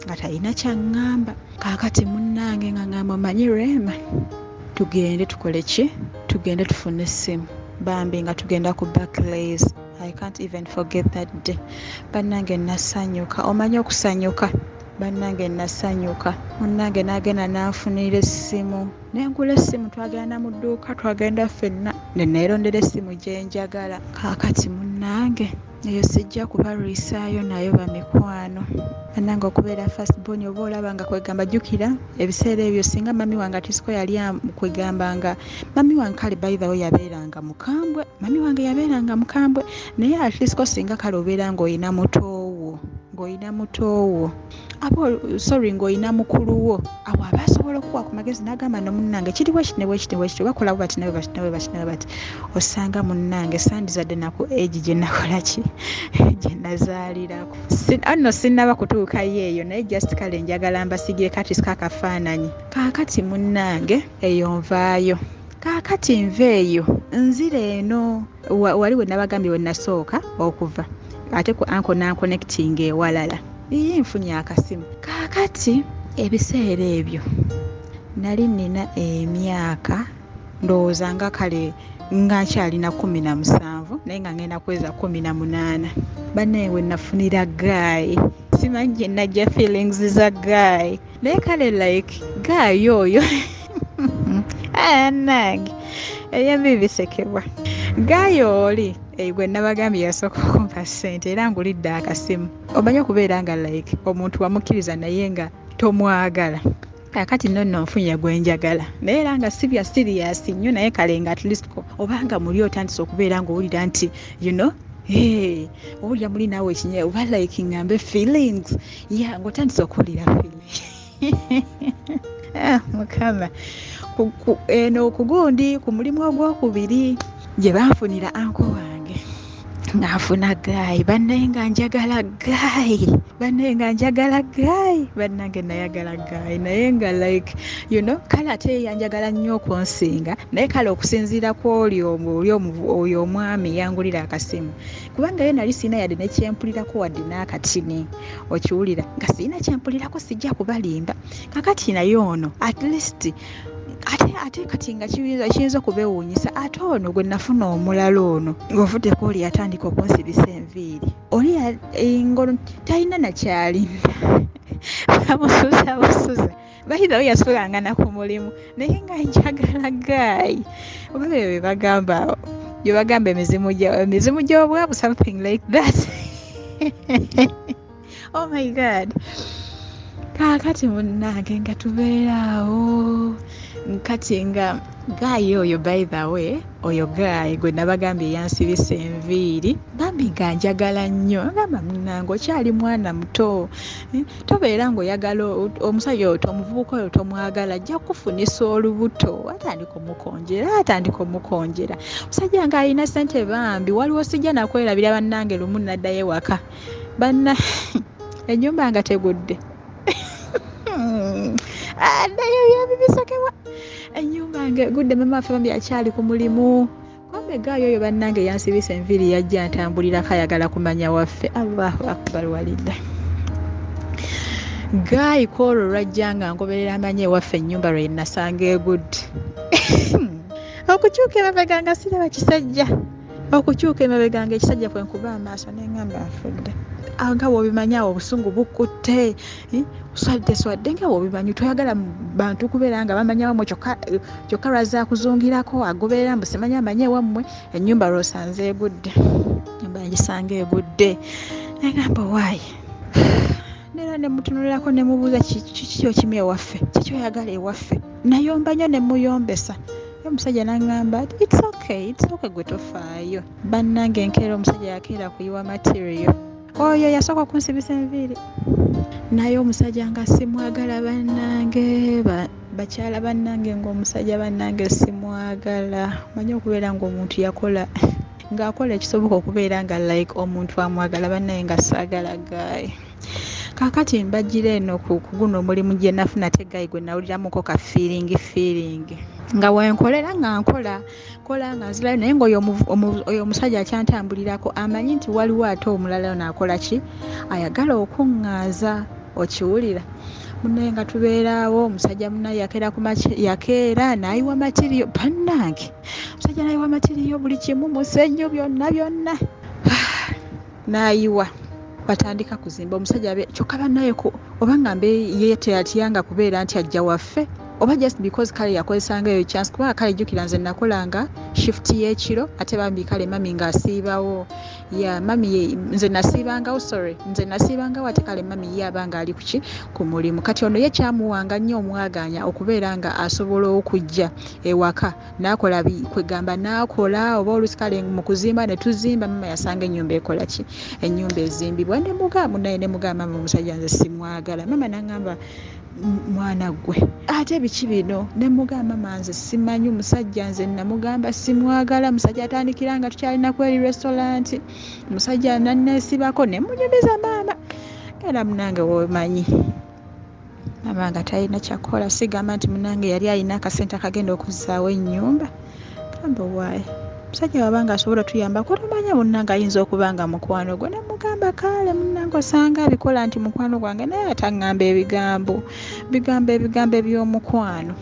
nga talina kyaŋŋamba. Kaakati munnange nga ŋŋamba omanyi Rema, tugende tukole ki, tugende tufune essimu. Bambi nga tugenda ku Barclays. I can't even forget that day. Bannange nasanyuka, omanyi okusanyuka. Bannange nasanyuka. Munnange n'agenda n'anfunira essimu. Nengula essimu twagenda mu dduuka twagenda ffenna. Ne neerondera essimu gye njagala. Kaakati munnange eyo sijja kubalwisaayo nayo bamikwano. Bannange okubeera first born oba olaba nga kwegamba jjukira ebiseera ebyo singa mami wange atisiko yali kwegamba nga mami wange kale by the way yabeeranga mukambwe. Mami wange yabeeranga mukambwe naye atisiko singa kale obeera ng'olina mutoowo ng'olina mutoowo sorry ng'olina mukuluwo awo aba asobola okuwa ku magezi n'agamba no munnange kiriwo kitinewo bakola bati nawe bati osanga munnange sandizadde naku egi gye nakola ki gye nazaalirako anno sinnaba kutuukayo eyo naye just kale njagala mbasigire kati kaakafaananyi kaakati munnange eyo nvaayo kaakati nveeyo nzira eno wali we nabagambye we nasooka okuva ate ku anko nanconnecting ewalala iye nfunye akasimu kaakati ebiseera ebyo nali nina emyaka ndowooza nga kale nga nkyalina 17 naye nga ngenda kweza 18 banneewe nafunira gayi simanyi gye najja feelings za gayi naye kale like gayi oyo nange ebyembi bisekebwa gayi oli gwe nabagambye yasooka okumpa ssente era ngulidde akasimu omanye okubeera nga like omuntu wamukkiriza naye nga tomwagala kakati nno nfunye gwe njagala naye era nga sibya serious nnyo naye kale nga at least obanga muli otandise okubeera ng'owulira nti you know owulira muli naawe ekinye oba like ngambe feelings ng'otandise okuwulira feelings mukama eno okugundi ku mulimu ogwokubiri gye banfunira anko wange ng'afuna gayi bannaye nga njagala gayi bannange nayagala gayi naye nga like you know kale ate yanjagala nnyo okunsinga naye kale okusinziira ku oyo omwami yangulira akasimu kubanga ye nali siina yadde nekyempulirako wadde n'akatini okiwulira nga siina kyempulirako sijja kubalimba kakati naye ono at least ate kati nga kiyinza okubeewuunyisa ate ono gwe nafuna omulala ono ng'ovuddeko oli yatandika okunsibisa enviiri oli ngono talina nakyalinda bamusuza bayitawo yasulangana ku mulimu naye nga njagala gayi oba bye bagamba emizimu gy'obwavu something like that oh my god kaakati munnange nga tubeeraawo nkati nga gayi oyo by the way oyo gayi gwe nabagambye yansibisa enviiri bambi nga njagala nnyo gamba munnange okyali mwana muto tobeera ng'oyagala omusajja oyo omuvubuka oyo tomwagala ajja kufunisa olubuto atandika omukonjera musajja nga alina ssente bambi waliwo sijja nakwerabira bannange lumu naddayo ewaka ennyumba nga tegudde naye byabibisakebwa ennyumba nga egudde mama waffe bambi akyali ku mulimu kumbe gayo oyo bannange yansibisa enviiri yajja ntambulirako ayagala kumanya waffe allahu akbar walidda gayi koolwo lwajja nga ngoberera amanye ewaffe ennyumba lwe nasanga egudde okukyuka emabega nga siraba kisajja kwe nkuba amaaso neŋŋamba nfudde nga wobimanyi awo obusungu bukutte swadde nga wobimanyi toyagala bantu kubeera nga bamanya wammwe kyokka lwazakuzungirako agoberera mbu simanya amanye wammwe ennyumba lwosanze egudde nyumba ngisanga egudde negamba waayi nera nemutunulirako nemubuuza kiki okimi ewaffe kikyoyagala ewaffe nayomba nnyo nemuyombesa omusajja n'aŋŋamba it's okay gwe tofaayo bannange enkeera omusajja yakeera kuyiwa material oyo yasooka kunsibisa enviiri naye omusajja nga simwagala bannange bakyala bannange ng'omusajja bannange simwagala manyi okubeera ng'omuntu yakola ng'akola ekisoboka okubeera nga like omuntu amwagala bannaye nga saagala gayi kaakati mbajjira eno ku guno omulimu gye nafuna tegayi gwe nawuliramuko ka feeling nga wenkolera nga nkola nga nzirayo naye ng'oyo omusajja akyantambulirako amanyi nti waliwo ate omulala naakola ki ayagala okuŋŋaaza okiwulira munnaye nga tubeeraawo omusajja munnaye yakeera n'ayiwa matiriyo bannange omusajja n'ayiwa matiriyo buli kimu musenyu byonna n'ayiwa batandika kuzimba omusajja kyokka bannaye oba ngambe ye teyatyanga kubeera nti ajja waffe oba just because kale yakozesanga eyo chance kuba kale jjukira nze nakolanga shift y'ekiro ate bambi kale mami ng'asiibawo mami nze nasiibangawo ate kale mami ye abanga ali kuki ku mulimu kati ono ye kyamuwanga nnyo omwaganya okubeera nga asobola okujja ewaka n'akola kwegamba n'akola oba olusi kale mu kuzimba ne tuzimba mama yasanga ennyumba ekola ki ennyumba ezimbibwa ne mugamba naye ne mugamba mama omusajja nze simwagala mama n'angamba mwana gwe ate biki bino ne mugamba mama nze simanyi omusajja nze namugamba simwagala musajja atandikira nga tukyalina kweri restaurant musajja nanneesibako ne munyumiza mama era munange womanyi mama nga talina kyakola sigamba nti munange yali alina akasente akagenda okuzzaawo ennyumba gamba waaye musajja wabanga asobola tuyambako tomanya munnange ayinza okuba nga mukwano gwe nemugamba kale munnange osanga abikola nti mukwano gwange naye ataŋŋamba ebigambo eby'omukwano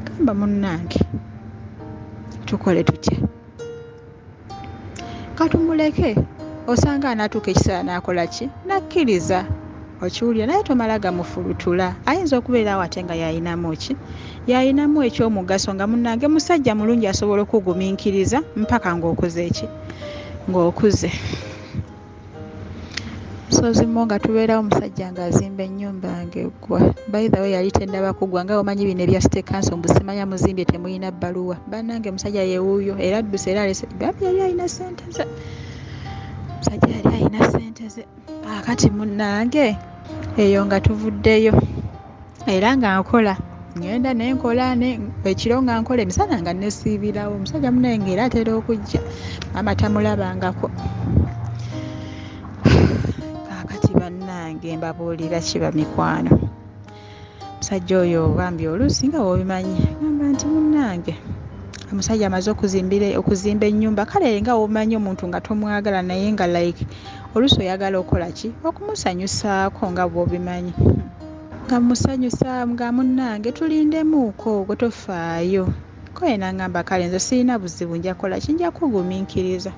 gamba munnange tukole tutya katumuleke osanga anaatuuka ekiseera n'akola ki nakkiriza okiwulira naye tomala gamufulutula ayinza okubeerawo ate nga yayinamu ekyomugaso nga munnange musajja mulungi asobola okugumiikiriza mpaka ng'okuze sozimo nga tubeerawo omusajja ng'azimba ennyumba ng'eggwa by the way yali tendaba kugwa nga omanyi bino ebya state council mbusimanya muzimbye temulina bbaluwa bannange musajja yewuuyo era adduse era yali alina sente ze akati munnange eyo nga tuvuddeyo era nga nkola ngenda nenkola ekiro nga nkola emisana nga nesiibirawo omusajja munange era atera okujja mama tamulabangako kakati bannange mbabuulira kiba mikwano omusajja oyo bambi oluusi nga wobimanyi gamba nti munnange omusajja amaze okuzimba ennyumba kale nga womanyi omuntu nga tomwagala naye nga like oluusi oyagala okola ki okumusanyusaako nga bwobimanyi nga musanyusa nga munnange tulindemuuko gwe tofaayo koye nangamba kale nze sirina buzibu njakola ki nja kugumiikiriza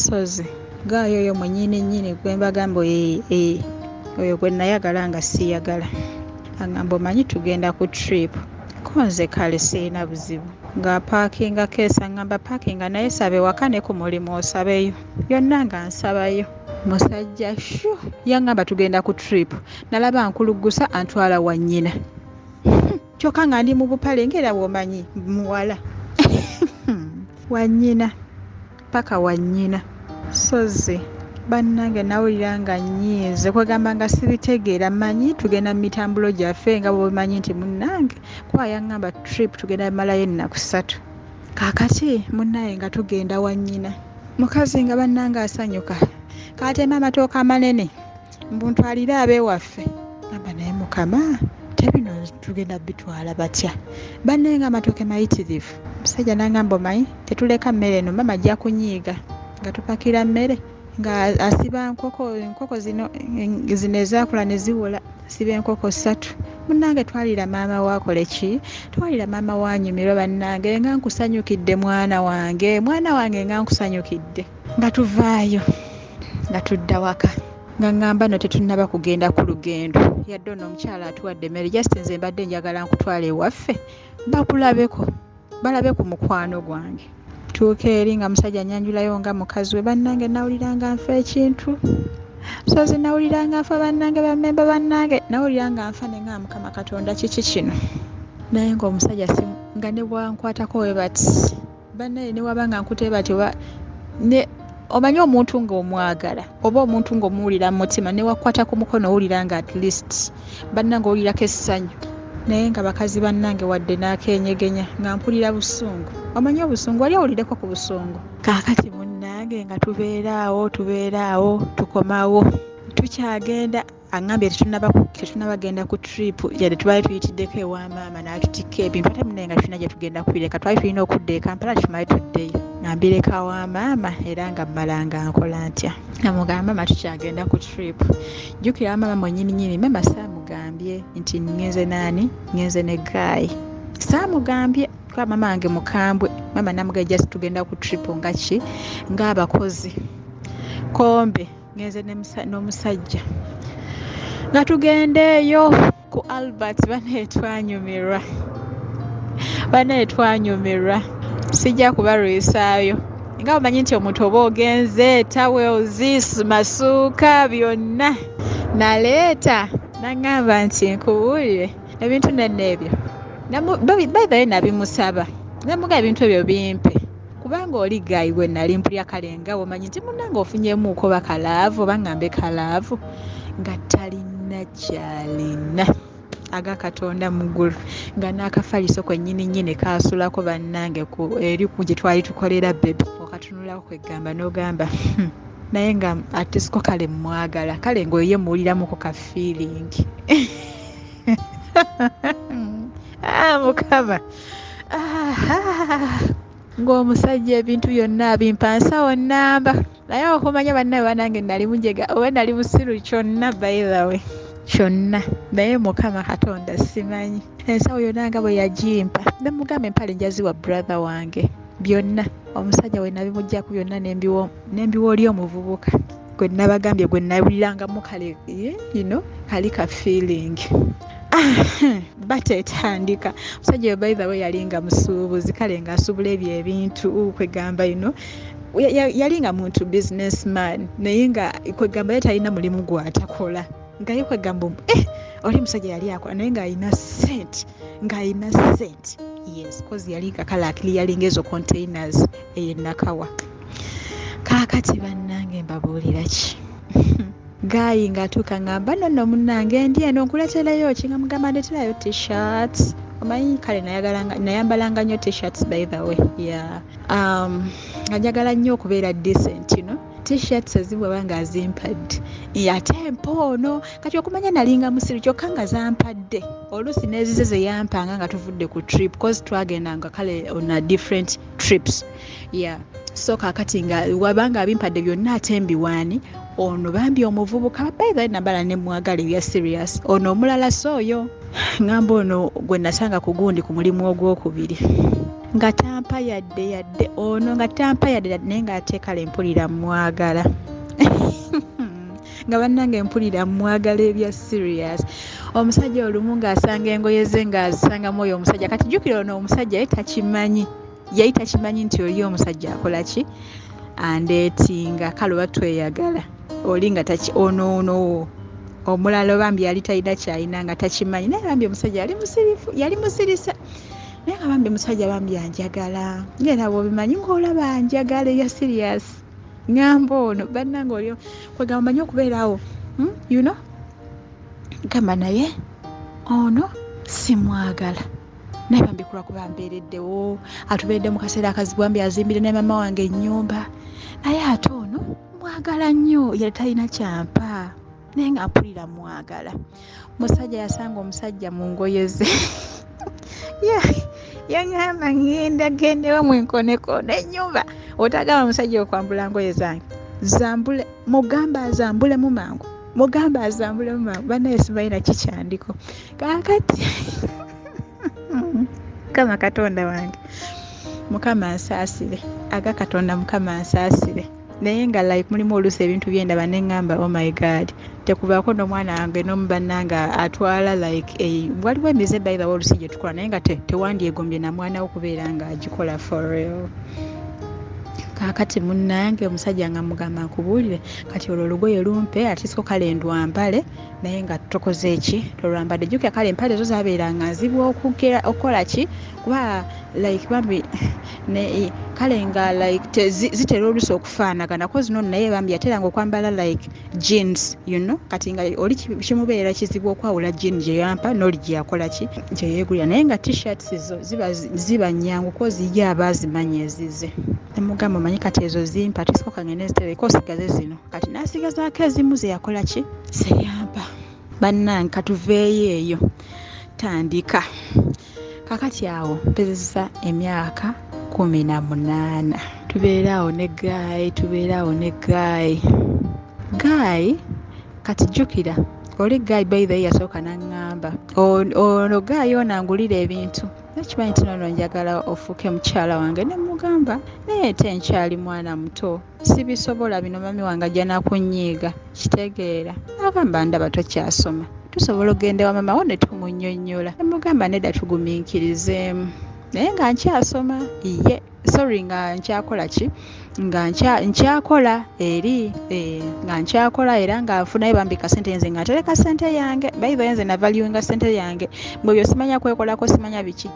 sozi gaayo oyo mwennyini gwe mbagamba oyo gwe nayagala nga siyagala agamba omanyi tugenda ku trip konze kale sirina buzibu nga paakinga keesa ngamba paakinga naye sabe waka ne ku mulimu osabeyo yonna nga nsabayo musajja yangamba tugenda ku trip nalaba nkuluggusa antwala wa nnyina kyokka nga ndi mu bupale ng'era bw'omanyi muwala wa nnyina paka wa nnyina sozi bannange nawulira nga nnyiize kwegamba nga sibitegeera manyi tugenda mu mitambulo gyaffe nga bwemanyi nti munnange kwayangamba trip tugenda malayo ennaku 3 kaakati munnaye nga tugenda wa nnyina mukazi nga bannange asanyuka kaatema amatooka amanene mbuntwalire ab'ewaffe gamba naye mukama tebino tugenda bitwala batya bannaye nga amatooke mayitirivu musajja nangamba omanyi tetuleka mmere eno mama ajja kunyiiga nga tupakira mmere nga asiba enkoko zino ezakula ne ziwola asiba enkoko 3 munnange twalira maama waakole ki twalira maama wanyumirwa bannange nga nkusanyukidde mwana wange nga nkusanyukidde nga tuvaayo nga tudda waka nga ngamba no tetunnaba kugenda ku lugendo yadde ono omukyala atuwadde emmere just nze mbadde njagala nkutwala ewaffe bakulabeko balabe ku mukwano gwange tuuka eri nga musajja nyanjulayo nga mukazi we bannange nawulira nga nfa ekintu sozi nawulira nga nfa bannange bammemba bannange nawulira nga nfa ne nga mukama katonda kiki kino naye ng'omusajja nga ne bwankwatako we bati bannaye ne waba nga nkute bati omanyi omuntu ng'omwagala oba omuntu ng'omuwulira mu mutima ne wakwata ku mukono owulira nga at least bannange owulirako essanyu naye nga bakazi bannange wadde n'akenyegenya nga mpulira busungu omanyi obusungu wali owulireko ku busungu kaakati munnange nga tubeeraawo tukomawo tukyagenda angambye tetunabagenda ku trip yadde twali tuyitiddeko ewa maama n'atutikka ebintu ate munnaye nga tulina gye tugenda kubireka twali tulina okudda e Kampala tumale tuddeyo ngambireka wa maama era nga mmalanga nkola ntya namugamba maama tukyagenda ku trip jjukira maama mwennyininyini maama saamugambye nti ngenze ne Guy saamugambye kwa maama wange mukambwe maama namugambye just tugenda ku trip ng'abakozi kombe ngenze n'omusajja nga tugenda eyo ku Albert banaye twanyumirwa sijja kubalwisaayo nga omanyi nti omuntu oba ogenze tawels masuuka byonna naleeta naŋŋamba nti nkubuulire ebintu nenneebyo bayithaye nabimusaba namuga ebintu ebyo bimpe kubanga oli gayi gwe nali mpulya kale nga omanyi nti munnange ofunyemuuko bakalaavu oba ŋŋambe kalaavu nga talina kyalina aga Katonda muggulu nga n'akafaliso kwennyini kaasulako bannange eri ku gye twali tukolera bebe okatunulako kwegamba n'ogamba naye nga ate siko kale mwagala kale ng'oye muwuliramuko ka feeling Mukama ng'omusajja ebintu byonna abimpansawo nnamba naye okumanya bannabe banange nali mujega oba nali musiru kyonna by the way kyonna naye Mukama Katonda simanyi ensawo yonna nga bwe yagimpa nemugamba empale njaziwa brother wange byonna omusajja we nabimugjaku byonna nembiwa oli omuvubuka gwe nabagambye gwe nawulirangamu kale kali ka feeling batetandika omusajja we by the way yalinga musuubuzi kale nga asubula ebyo ebintu kwegamba yalinga muntu businessman naye nga kwegamba ye talina mulimu gwatakola nga ye kwegamba oli musajja yali akola naye ng'alina sente yes cause yalinga kalakili yalinga ezo containers eyenakawa kaakati bannange mbabuulira ki gayi ng'atuuka ngamba nonno munnange ndi eno nkuleterayo ki nga mugamba ndeeterayo t-shirts omanyi kale nayambalanga nnyo t-shirts by the way nga njagala nnyo okubeera decent t-shirts ezibwaba nga azimpadde ate empoono kati okumanya nalinga musiru kyokka nga zampadde oluusi n'ezize ze yampanga nga tuvudde ku trip cause twagendanga kale on a different trips so kaakati nga wabanga abimpadde byonna ate mbiwaani ono bambi omuvubuka bayithaye nambala ne mwagala ebya serious ono omulala sooyo ngamba ono gwe nasanga ku gundi ku mulimu ogwokubiri nga tampa yadde ono nga tampa yadde naye ng'ateekala empulira mwagala nga bannange empulira mwagala ebya serious omusajja olumu ng'asanga engoye ze ng'azisangamu oyo omusajja kati jjukira ono omusajja yali takimanyi nti oli omusajja akola ki andeetinga kale oba tweyagala oli nga ono omulala bambi yali talina kyalina nga takimanyi naye bambi omusajja yali musirisa naye nga bambi omusajja bambi anjagala ngera bwobimanyi ng'olaba anjagala eya serious ngamba ono bannange olio kwegamba manyi okubeeraawo gamba naye ono simwagala naye bambi kulwakuba mbeereddewo atubeeredde mu kaseera akazibu bambi azimbire ne mama wange ennyumba naye ate ono mwagala nnyo yali talina kyampa naye nga mpulira mwagala musajja yasanga omusajja mu ngoye ze yaŋŋamba gendewo mwenkonekone ennyumba otagamba omusajja okwambula ngoye zange mugamba azambulemu mangu bannaye sibalina kikyandiko kaakati Mukama Katonda wange Mukama ansaasire aga Katonda Mukama ansaasire naye nga like mulimu oluusi ebintu byendaba neŋŋamba oh my god tekubaako n'omwana wange n'omubannanga atwala like waliwo emize by the way oluusi gye tukola naye nga tewandyegombye na mwana wo kubeera nga agikola for real kaakati munnange omusajja nga mugamba nkubuulire kati olwo olugoye lumpe ate siko kale ndwambale naye nga tukoze eki tolwambadde jjukira kale empale ezo zabeeranga nzibwa okukola ki kuba like bambi kale nga like zitera oluusi okufaanagana ko zino naye bambi yateranga okwambala like jeans kati nga oli kimubeera kizibu okwawula jean gye yampa n'oli gye yakola ki gye yeegulira naye nga t-shirts zo ziba nnyangu ko ziye abaazimanya ezize nemugamba omanyi kati ezo zimpa tisooka ngende zitereko osigaze zino kati n'asigazaako ezimu ze yakola ki seyampa bannange katuveeyo eyo tandika kakati awo mpezesa emyaka 18 tubeeraawo ne gayi kati jjukira oli gayi by the way yasooka n'aŋŋamba ono gayi onangulira ebintu nakimanyi nti nono njagala ofuuke mukyala wange nemugamba naye te nkyali mwana muto sibisobola bino mami wange ajja nakunyiiga kitegeera agamba ndaba tokyasoma tusobola okugenda wa mama wo ne tumunyonnyola. Ne mugamba nedda tugumiikirizeemu. Naye nga nkyasoma ye sorry nga nkyakola ki nga nkyakola eri nga nkyakola era nga nfunayo bambi kasente nze nga ntereka sente yange bayiba nze navalyuinga sente yange bwe byo simanya kwekolako simanya biki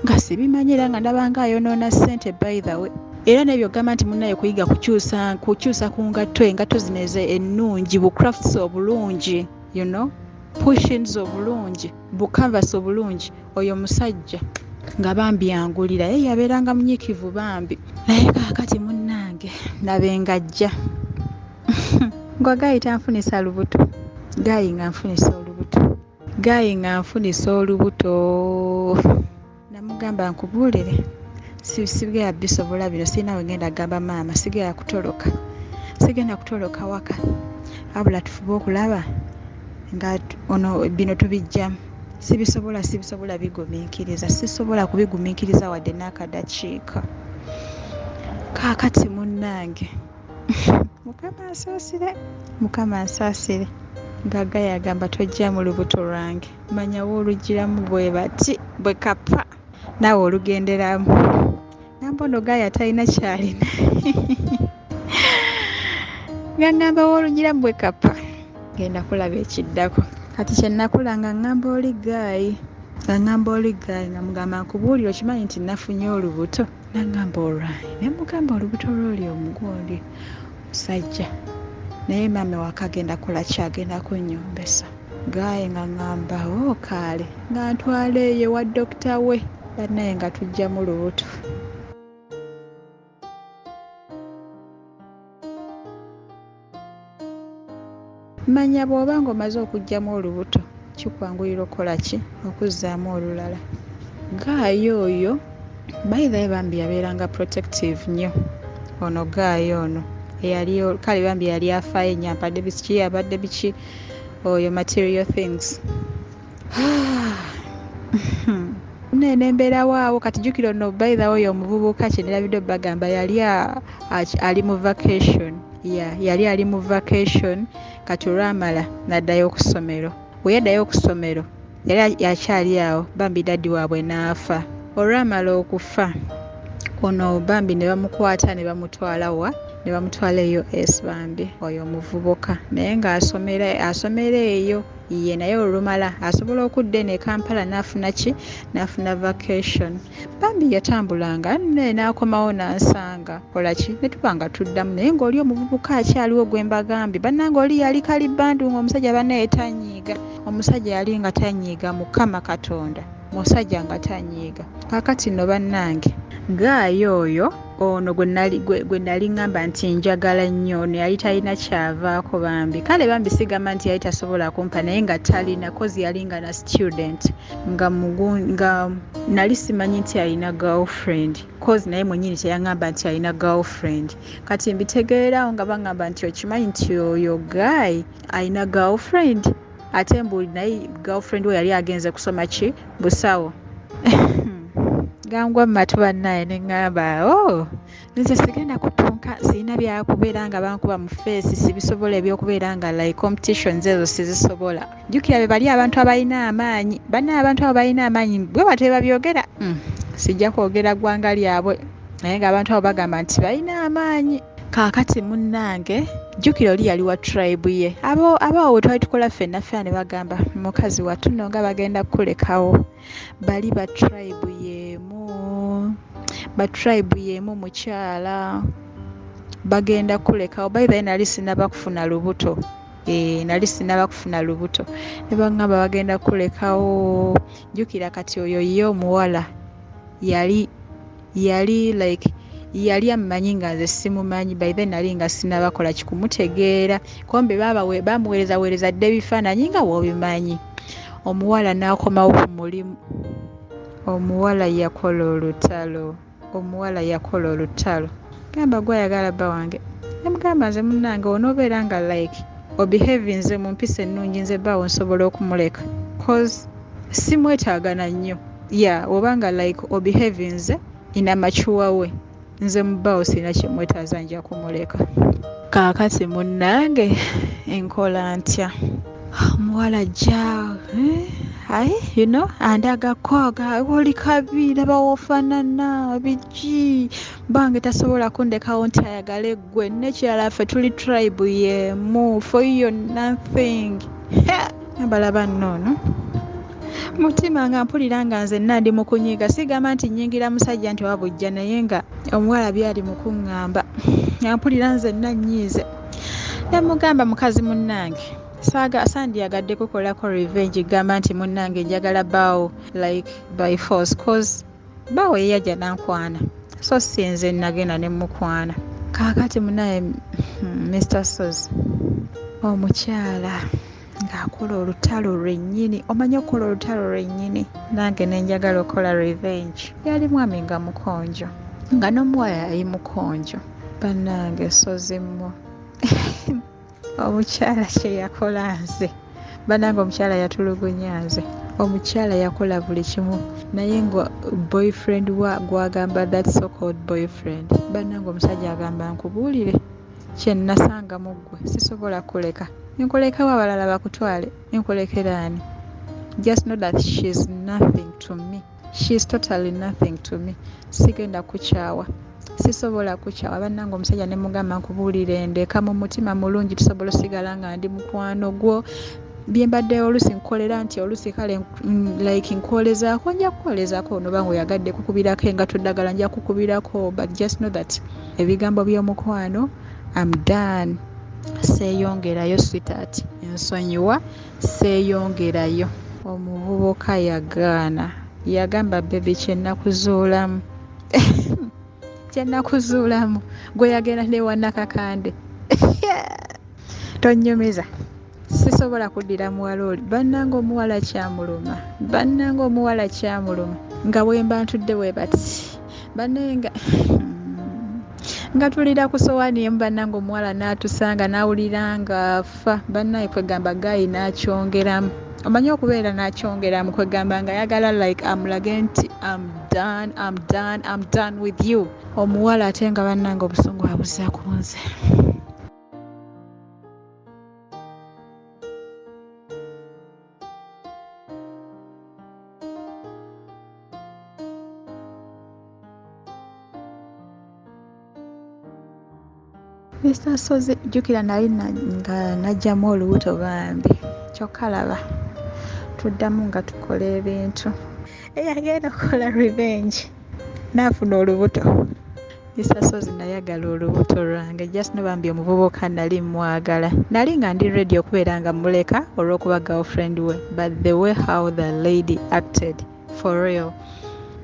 nga sibimanyi era nga ndabanga ayonoona sente by the way. Era nebyo gamba nti munnaye kuyiga kukyusa ku engatto zino ennungi bu crafts obulungi you know pushins obulungi bu canvas obulungi oyo musajja nga bambi angulira ye yabeeranga munyikivu bambi. Naye kaakati munnange nabengajja ngo gayi tanfunisa lubuto gayi nga nfunisa olubuto namugamba nkubuulire sigenda bisobola bino sirina wegenda gamba maama sigenda kutoloka waka abula tufube okulaba nga ono bino tubijjamu. Sibisobola bigumiikiriza sisobola kubigumiikiriza wadde n'akadakiika. Kaakati munnange mukama nsaasire nga gayi agamba tojja mu lubuto lwange manyawo olugiramu bwe bati bwe kapa naawe olugenderamu. Ngamba ono gayi atalina kyalina nga ngamba woolugiramu bwe kapa genda kulaba ekiddako. Kati kyenakula nga ngamba oli gayi namugamba nkubuulira okimanyi nti nafunye olubuto. Nagamba olwanyi nemugamba olubuto lwoli omugundi musajja naye maama wakagenda kola kyagenda kunnyombesa. Gayi nga ngamba kaale nga ntwala eyo wa dokita we bannaye nga tujja mu lubuto. Manya bw'oba ng'omaze okuggyamu olubuto kikwanguyira okukola ki okuzzaamu olulala. Gayi oyo bayithaye bambi yabeeranga protective nnyo ono gayi ono kale bambi yali afaayo ennyo ampadde biki abadde biki oyo material things. Nene mbeerawo awo kati jjukira ono bayithawe oyo omuvubuka kyenirabidde bagamba yali ali mu vacation. Yali ali mu vacation kati olwamala n'addayo ku ssomero. Bwe yaddayo ku ssomero yali yakyali awo bambi daddi waabwe n'afa. Olwamala okufa ono bambi ne bamukwata ne bamutwala eyo bambi oyo omuvubuka naye ng'asomera eyo ye naye olumala asobola okudda eno e Kampala n'afuna vacation. Bambi yatambulanga n'akomawo n'ansanga kolaki ne tuba nga tuddamu naye ng'oli omuvubuka akyaliwo gwe mbagambye bannange oli yali kalibbandu ng'omusajja bannaye tanyiiga. Omusajja yali nga tanyiiga Mukama Katonda musajja nga tanyiiga. Kaakati nno bannange gayi oyo ono gwe nali ngamba nti njagala nnyo ono yali talina kyavaako bambi kale bambi sigamba nti yali tasobola kumpa naye nga talina kozi yali nga na student nga nali simanyi nti alina girlfriend kozi naye mwenyini teyaŋŋamba nti alina girlfriend. Kati mbitegeerawo nga baŋŋamba nti okimanyi nti oyo gayi alina girlfriend ate mbuli naye girlfriend we yali agenze kusoma ki busawo. Gangwa matu bannaye ne ŋŋamba nze sigenda kutunka sirina byakubeera nga bankuba mu feesi sibisobola ebyokubeera nga like competitions ezo sizisobola. Jjukira be bali abantu abalina amaanyi bannaye abantu abo balina amaanyi bwe bate babyogera sijja kwogera ggwanga lyabwe naye ng'abantu abo bagamba nti balina amaanyi. Kaakati munnange jjukira oli yali wa tribe ye abawo we twali tukola ffenna ne bagamba mukazi wattu nno nga bagenda kulekawo bali ba tribe y'emu mukyala bagenda kulekawo bayithaye nali sinaba kufuna lubuto ne baŋŋamba bagenda kulekawo. Jjukira kati oyo ye omuwala yali ammanyi nga nze simumanyi bayithaye nali nga sinabakola kikumutegeera kombe bamuweereza dde ebifaananyi nga bw'obimanyi. Omuwala n'akomawo ku mulimu. Omuwala yakola olutalo gamba gwayagala bba wange namugamba nze munnange onoobeera nga like obehave nze mu mpisa ennungi nze bbaawo nsobola okumuleka cause simwetaagana nnyo obanga like obehave nze inamacuwa we nze mubbaawo sirina kyemwetaaza nja kumuleka. Kaakati munnange enkola ntya omuwala jja you know andaga kwaga oli kabi laba wofaanana biki bange tasobola kundekawo nti ayagala ggwe nekirala ffe tuli tribe yemu for you nothing abalaba nnoono mutima nga mpulira nga nze nandi mu kunyiiga sigamba nti nnyingira musajja nti wabujja naye nga omuwala byali mu kuŋŋamba nga mpulira nze nnannyiize nemugamba mukazi munnange sandiyagadde kukolako revenge gamba nti munnange njagala baawo like by force cause baawo yeyajja nankwana so sinze nagenda nemukwana kaakati munaye Mr. Sozi omukyala ng'akola olutalo lwennyini omanyi okukola olutalo lwennyini nange nenjagala okola revenge yali mwami nga mukonjo nga n'omuwala yali mukonjo bannange Sozimu omukyala kye yakola nze bannange omukyala yatulugunya nze omukyala yakola buli kimu naye nga boyfriend gwagamba that so called boyfriend bannange omusajja agamba nkubuulire kye nasanga mu ggwe sisobola kuleka nkulekawo abalala bakutwale nkulekera ani just know that she's nothing to me she's totally nothing to me sigenda kukyawa sisobola kukyawa bannange omusajja ne mugamba nkubuulire ndeka mu mutima mulungi tusobola osigala nga ndi mukwano gwo byembadde olusi nkolera nti olusi kale like nkolezaako nja kukolezaako ono banga oyagadde kukubirako engato ddagala nja kukubirako but just know that ebigambo by'omukwano I'm done seeyongerayo sweetheart ensonyiwa seeyongerayo omuvubuka yagaana yagamba bebe kyenakuzuulamu kyenakuzuulamu gwe yagenda newanakakande tonyumiza sisobola kuddira muwala oli bannanga omuwala kyamuluma nga bwemba ntudde bwe bati bannenga nga tulira ku sowaani emu bannanga omuwala n'atusanga n'awulira nga afa bannaye kwegamba gayi n'akyongeramu omanyi okubeera n'akyongeramu kwegamba nga yagala like amulage nti I'm done with you omuwala ate nga bannanga obusungu abuzza ku nze Mr. Sozi jjukira nali nga najjamu olubuto bambi kyokka laba tuddamu nga tukola ebintu eyagenda okukola revenge naafuna olubuto Mr. Sozi nayagala olubuto lwange just no bambi omuvubuka nali mwagala nali nga ndi ready okubeera nga muleka olw'okuba girlfriend we but the way how the lady acted for real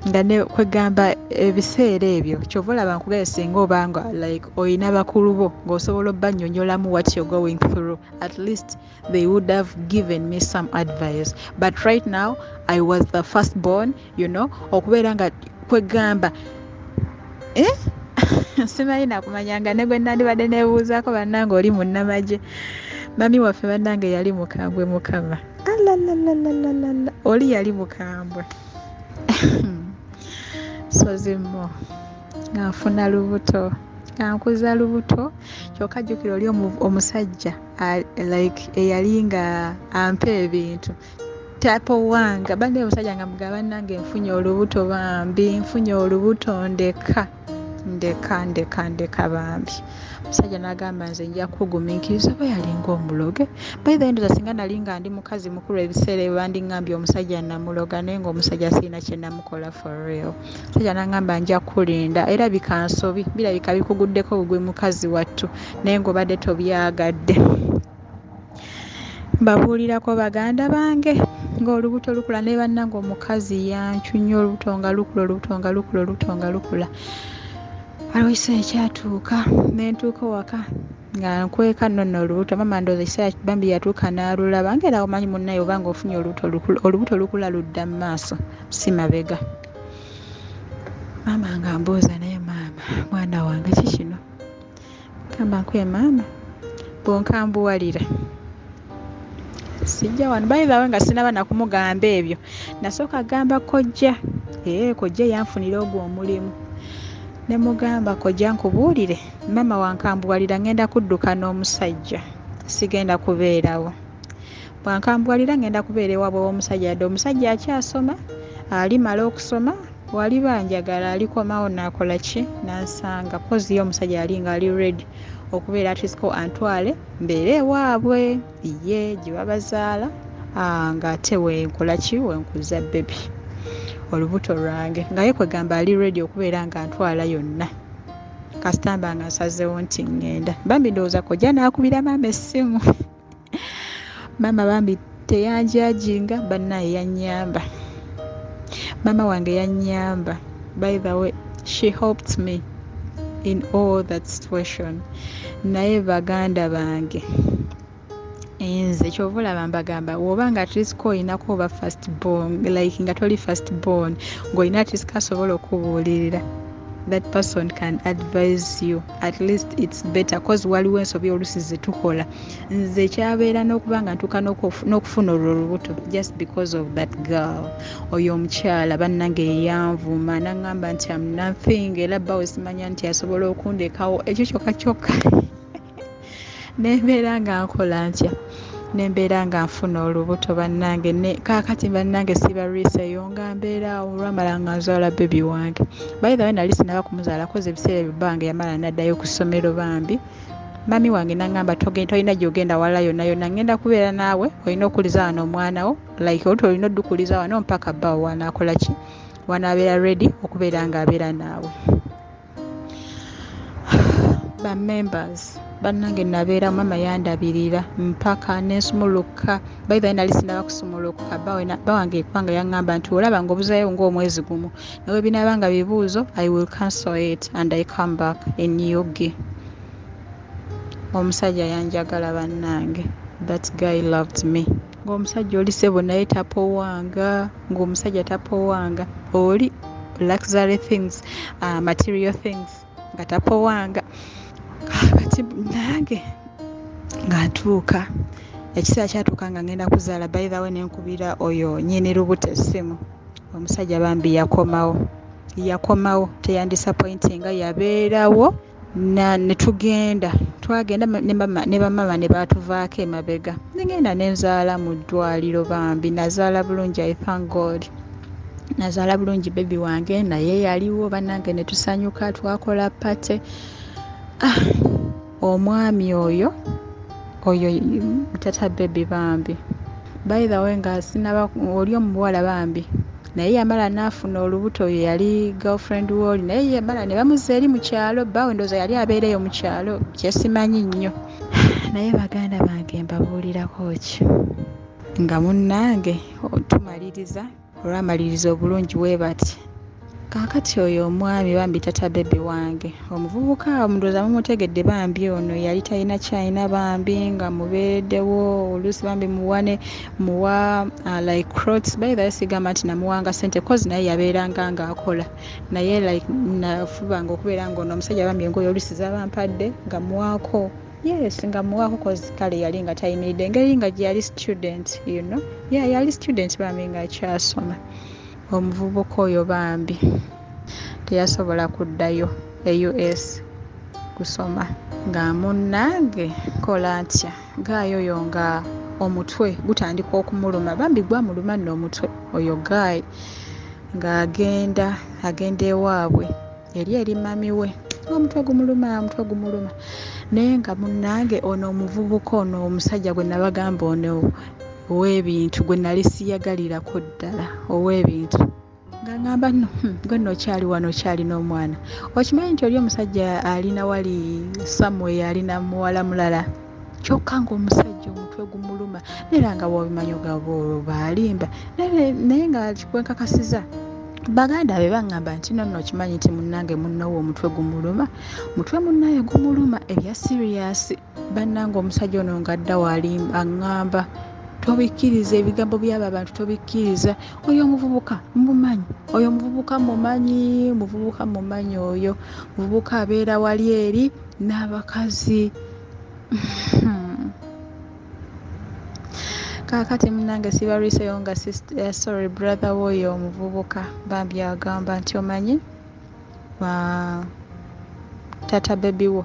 nga ne kwegamba ebiseera ebyo kyova olaba nkugaye singa obanga like oyina bakulu bo ng'osobola obbannyonnyolamu what you're going through at least they would have given me some advice but right now I was the firstborn you know okubeera nga kwegamba simanyi nakumanyanga ne gwe nandibadde nebuuzaako bannange oli munnamagye mami waffe bannange yali mukambwe mukama oli yali mukambwe Sozimu nga nfuna lubuto nga nkuza lubuto kyokka jjukira oli omusajja like eyali nga ampa ebintu tapo wanga bande omusajja nga mugaba nange nfunye olubuto bambi nfunye olubuto ndeka bambi omusajja n'agamba nze nja kugumiikiriza bwe yalinga omuloge by the end singa nali nga ndi mukazi mukulu ebiseera ebandingambye omusajja namuloga naye ng'omusajja sirina kye namukola for real omusajja n'agamba nja kulinda era bikansobi birabika bikuguddeko bugwe mukazi wattu naye ng'obadde tobyagadde mbabuulirako baganda bange ng'olubuto lukula ne bannange omukazi yancunya olubuto nga lukula waliwo ekiseera ekyatuuka nentuuka waka nga nkweka nnono olubuto mama ndooza ekiseera bambi yatuuka n'alulaba ngera omanyi munnaye obanga ofunye olubuto lukula ludda mu maaso si mabega maama nga mbuuza naye maama mwana wange ki kino gamba nkwe maama bwonkambuwalira sijja wano bayibawe nga sinaba nakumugamba ebyo nasooka gamba kojja kojja yanfunira ogwo omulimu ne mugamba kojja nkubuulire mama wankambuwalira ngenda kudduka n'omusajja sigenda kubeerawo bwankambwalira ngenda kubeera ewaabwe w'omusajja yadde omusajja akyasoma alimala okusoma wali banjagala alikomawo nakola ki nansanga pozi yo omusajja yali nga ali ready okubeera atisiko antwale mbeera ewaabwe ye gye babazaala ng'ate wenkola ki wenkuza bebi olubuto lwange nga ye kwegamba ali ready okubeera nga ntwala yonna kasitamba nga nsazeewo nti ŋŋenda bambi ndowooza kojja naakubira maama essimu maama bambi teyanjajinga bannaye yannyamba maama wange yannyamba by the way she helped me in all that situation naye baganda bange nze kyova olaba mbagamba woba nga atisika olinako oba first born like nga toli first born ng'olina atisika asobola okubuulirira that person can advise you at least it's better cause waliwo ensobi olusi zetukola nze kyabeera n'okuba nga ntuuka n'okufuna olwo olubuto just because of that girl oyo omukyala bannange yeyanvuma naŋŋamba nti am nothing era bbawe simanya nti asobola okundekawo ekyo kyokka kyokka nembeera nga nkola ntya nembeera nga nfuna olubuto bannange kaakati bannange sibarwiseeyo nga mbeeraawo olwamala nga nzaala bebi wange by the way nali sinaba kumuzaala koze ebiseera ebyo bange yamala naddayo ku ssomero bambi mami wange naŋŋamba tolina gy'ogenda wala yonna yonna ŋŋenda kubeera naawe olina okuliza wano omwana wo like oluti olina oddukuliza wano mpaka bbawo wanaakola ki wanaabeera ready okubeera ng'abeera naawe bamembers bannange nabeera mama yandabirira mpaka nensumuluka by the way nali sinaba kusumuluka bawange ekwanga yaŋŋamba nti olaba ng'obuzayo ng'omwezi gumu nawe binaaba nga bibuuzo I will cancel it and I come back in UG. Omusajja yanjagala bannange, that guy loved me. Ng'omusajja oli sebo naye tapowanga, ng'omusajja tapowanga, oli luxury things, material things nga tapowanga. Kati nange nga ntuuka ekiseera kyatuuka nga ngenda kuzaala by the way nenkubira oyo nnyini lubuto essimu. Omusajja bambi yakomawo teyandisappointinga yabeerawo twagenda ne bamama ne baatuvaako emabega negenda nenzaala mu ddwaliro bambi nazaala bulungi I thank God nazaala bulungi bebi wange naye yaliwo bannange ne tusanyuka twakola pate omwami oyo tata bebi bambi by the way nga sinaba oli omuwala bambi naye yamala n'afuna olubuto oyo yali girlfriend w'oli naye yamala ne bamuzza eri mu kyalo bawe ndowooza yali abeereyo mu kyalo kyesimanyi nnyo naye baganda bange mbabuulirako ki nga munnange tumaliriza olwamaliriza obulungi bwe bati kaakati oyo omwami bambi tata bebi wange omuvubuka ndowooza mumutegedde bambi ono yali talina kyalina bambi nga mubeereddewo oluusi bambi muwa like crots by the way sigamba nti namuwanga sente kozi naye yabeeranga ng'akola naye like nafubanga okubeera ng'ono omusajja bambi engoye oluusi zabampadde nga muwaako yes nga muwaako kozi kale yali nga tayimiridde engeri nga gye yali student you know yali student bambi nga akyasoma omuvubuka oyo bambi teyasobola kuddayo e-US kusoma nga munnange kola ntya gaayo oyo nga omutwe gutandika okumuluma bambi gwamuluma nno omutwe oyo gaayi ng'agenda ewaabwe eri mami we omutwe gumuluma naye nga munnange ono omuvubuka ono omusajja gwe nabagamba ono ow'ebintu gwe nali siyagalirako ddala ow'ebintu nga ngamba nno gwe nno okyali wano okyali n'omwana okimanyi nti oli omusajja alina wali somewhere alina muwala mulala kyokka ng'omusajja omutwe gumuluma era nga bwobimanyi ogaba alimba naye nga kikwenkakasiza baganda be baŋŋamba nti nno okimanyi nti munnange munnowo omutwe gumuluma mutwe munnaye gumuluma ebya serious bannange omusajja ono nga dda walimba aŋŋamba tobikkiriza ebigambo by'abo abantu tobikkiriza oyo omuvubuka mumanyi oyo muvubuka abeera wali eri n'abakazi kaakati munnange sibalwiseyo nga sorry brother woyo omuvubuka bambi agamba nti omanyi tata bebi wo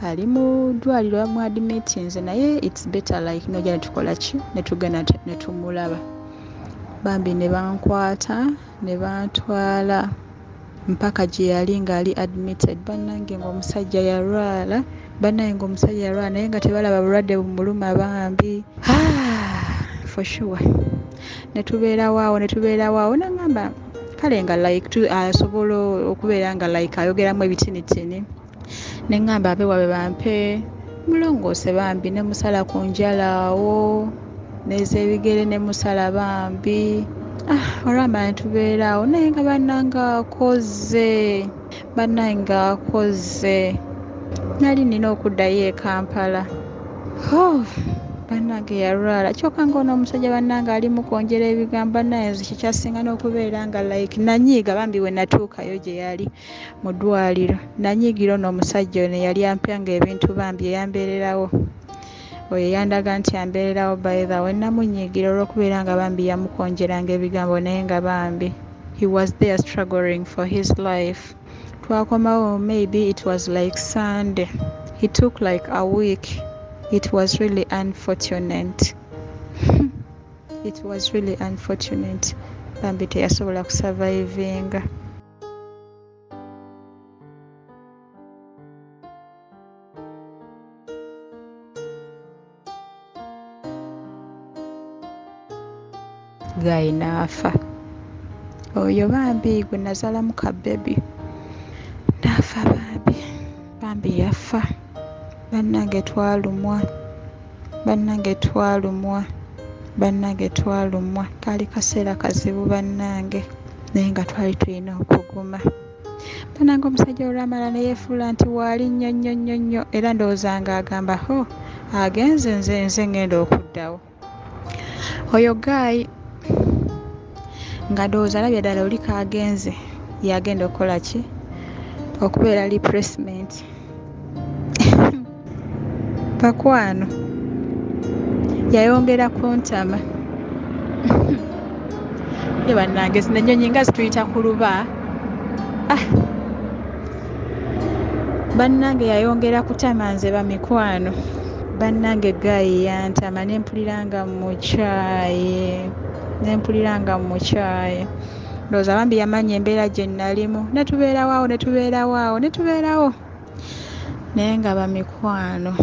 ali mu ddwaliro bamuadmitinze naye it's better like nojja netukola ki netugenda netumulaba. Bambi ne bankwata ne bantwala mpaka gye yali ng'ali admitted. Bannange ng'omusajja yalwala, bannange ng'omusajja yalwala naye nga tebalaba bulwadde bumuluma Bambi. For sure. Netubeerawo nangamba kale nga like asobola okubeera nga like ayogeramu ebitinitini. Ne ngamba abe wabe bampe mulongoose Bambi ne musala ku njala awo n'ez'ebigere ne musala Bambi. Olwamala netubeerawo naye nga bannange akoze nali nina okuddayo e Kampala. Bannange yalwala kyokka ng'ono omusajja bannange ali mu kwongera ebigambo. Bannange kikyasinga n'okubeera nga like nanyiiga Bambi we natuukayo gye yali mu ddwaliro. Nanyiigira ono omusajja ono yali ampyanga ebintu Bambi eyambeererawo. Oyo yandaga nti ambeererawo by the way namunyiigira olw'okubeera nga Bambi yamukonjeranga ebigambo naye nga Bambi he was there struggling for his life. Twakomawo maybe it was like Sunday. He took like a week. It was really unfortunate. It was really unfortunate. Bambi teyasobola kusurvivinga. Guy naafa. Oyo Bambi gwe nazaalamu ka baby naafa Bambi. Bambi yafa. Bannange twalumwa. Kaali kaseera kazibu bannange naye nga twali tulina okuguma. Bannange omusajja olwamala ne yeefuula nti waali nnyo era ndowooza nga agamba agenze nze ngenda okuddawo. Oyo Guy nga ndowooza alabye ddala oli kaagenze yagenda okukola ki okubeera replacement. Bakwano yayongera kuntama. Ye bannange zino ennyonyi nga zituyita ku luba. Bannange yayongera kutama nze bamikwano. Bannange Guy yantama nempuliranga mu kyayi. Ndowooza Bambi yamanya embeera gye nalimu. Netubeerawo naye nga bamikwano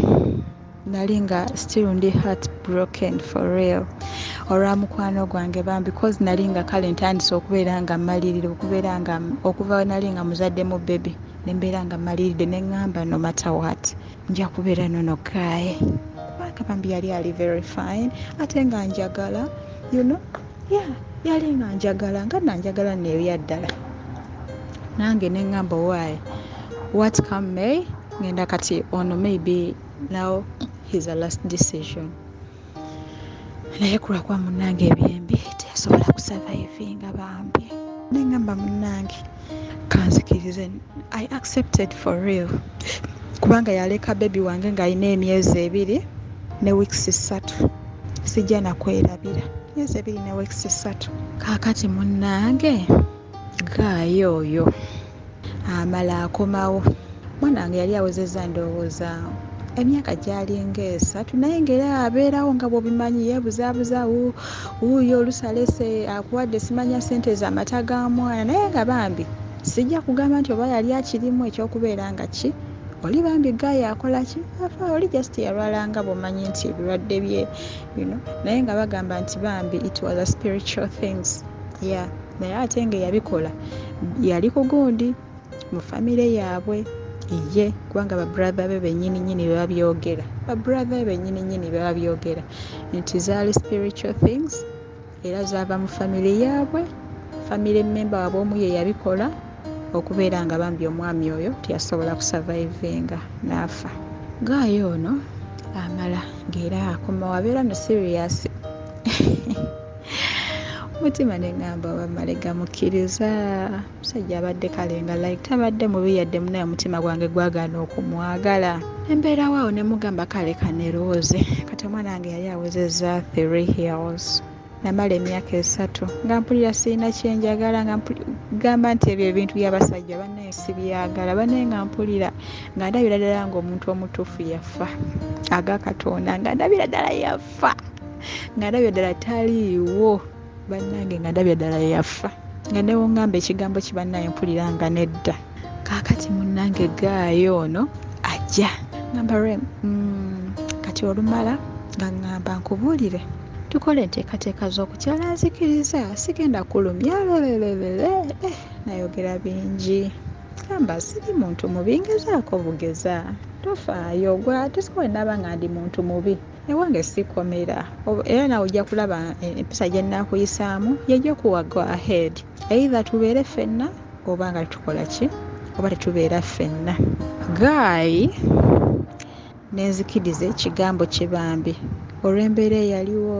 nali nga still ndi heartbroken for real olwa mukwano gwange Bambi because nali nga kale ntandise okubeera nga mmalirire okuva nali nga muzadde mu baby nembeera nga mmaliride neŋŋamba no matter what nja kubeera nono Guy kubanga Bambi yali very fine ate nga njagala yali nga njagala nga nanjagala neebya ddala nange neŋŋamba why what come may ngenda kati ono maybe now his a last decision. Naye kulwa munnange ebyembi teyasobola kusurvivinga Bambi. Neŋŋamba munnange kanzikirize I accepted for real kubanga yaleka baby wange ng'alina emyezi 2 ne weeks 3 sijja nakwerabira. Myezi 2 ne weeks 3 kaakati munnange Guy oyo amala akomawo. Mwanange yali awezezza ndowooza emyaka gyali ng'esatu naye ng'era abeerawo nga bw'obimanyi yeebuzaabuza wuuyo olusalese akuwadde simanya ssente z'amata ga mwana naye nga Bambi sijja kugamba nti oba yali akirimu ekyokubeera nga ki oli Bambi Guy akola ki afa oli just yalwala nga bw'omanyi nti ebirwadde bye naye nga bagamba nti Bambi it was a spiritual things naye ate nga yabikola yali ku gundi mu famire yaabwe ye kubanga babrother be bennyini babyogera nti zaali spiritual things era zaava mu family yaabwe. Family member waabwe omu ye yabikola okubeera nga Bambi omwami oyo teyasobola kusurvivinga n'afa. Guy ono amala ng'era akoma wabeera no serious mutima neŋŋamba bamale gamukkiriza musajja abadde kale nga like tabadde mubi yadde munaye omutima gwange gwagaana okumwagala. Embeera waawo ne mugamba kale kanerooze kati omwana wange yali awezezza 3 years namala emyaka 3 nga mpulira sirina kyenjagala nga gamba nti ebyo ebintu by'abasajja bannaye sibyagala bannaye nga mpulira nga ndabira ddala ng'omuntu omutuufu yafa aga Katonda nga ndabira ddala yafa nga ndabira ddala taliiwo bannange nga ndabira ddala yafa nga newoŋŋamba ekigambo kibannaye mpulira nga nedda kaakati munnange gaayo ono ajja ngamba kati olumala nga ŋŋamba nkubuulire tukole enteekateeka z'okukyala nzikiriza sigenda kulumya nayogera bingi gamba siri muntu mubi ngezaako bugeza tofaayo gwe ate sikowe naba nga ndi muntu mubi ewange sikomera era nawe ojja kulaba empisa gye nnaakuyisaamu yejja kuwa go ahead either tubeere ffenna oba nga tukola ki oba tetubeera ffenna gaayi nenzikiriza ekigambo kye bambi olw'embeera eyaliwo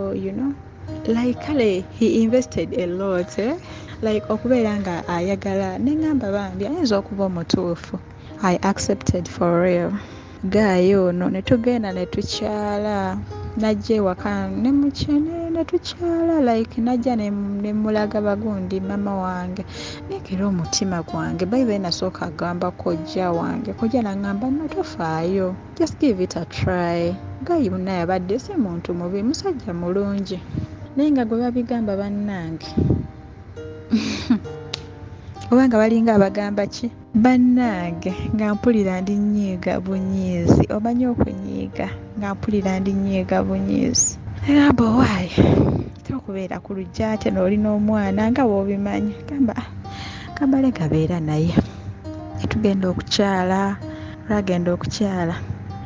like kale he invested a lot like okubeera nga ayagala neŋŋamba bambi ayinza okuba omutuufu I accepted for real gaayo ono ne tugenda ne tukyala najja ewaka ne tukyala like najja ne mulaga bagundi mama wange nekera omutima gwange by the way nasooka agamba kojja wange kojja naŋŋamba natofaayo just give it a try gaayi munna yabadde si muntu mubi musajja mulungi naye nga gwe babigamba bannange oba nga balinga abagamba ki bannange nga mpulira ndi nyiiga bunyiizi omanyi okunyiiga nga mpulira ndi nyiiga bunyiizi gamba owaayi tokubeera ku lujja ate n'olina omwana nga bw'obimanyi gamba le gabeera naye etugenda okukyala lwagenda okukyala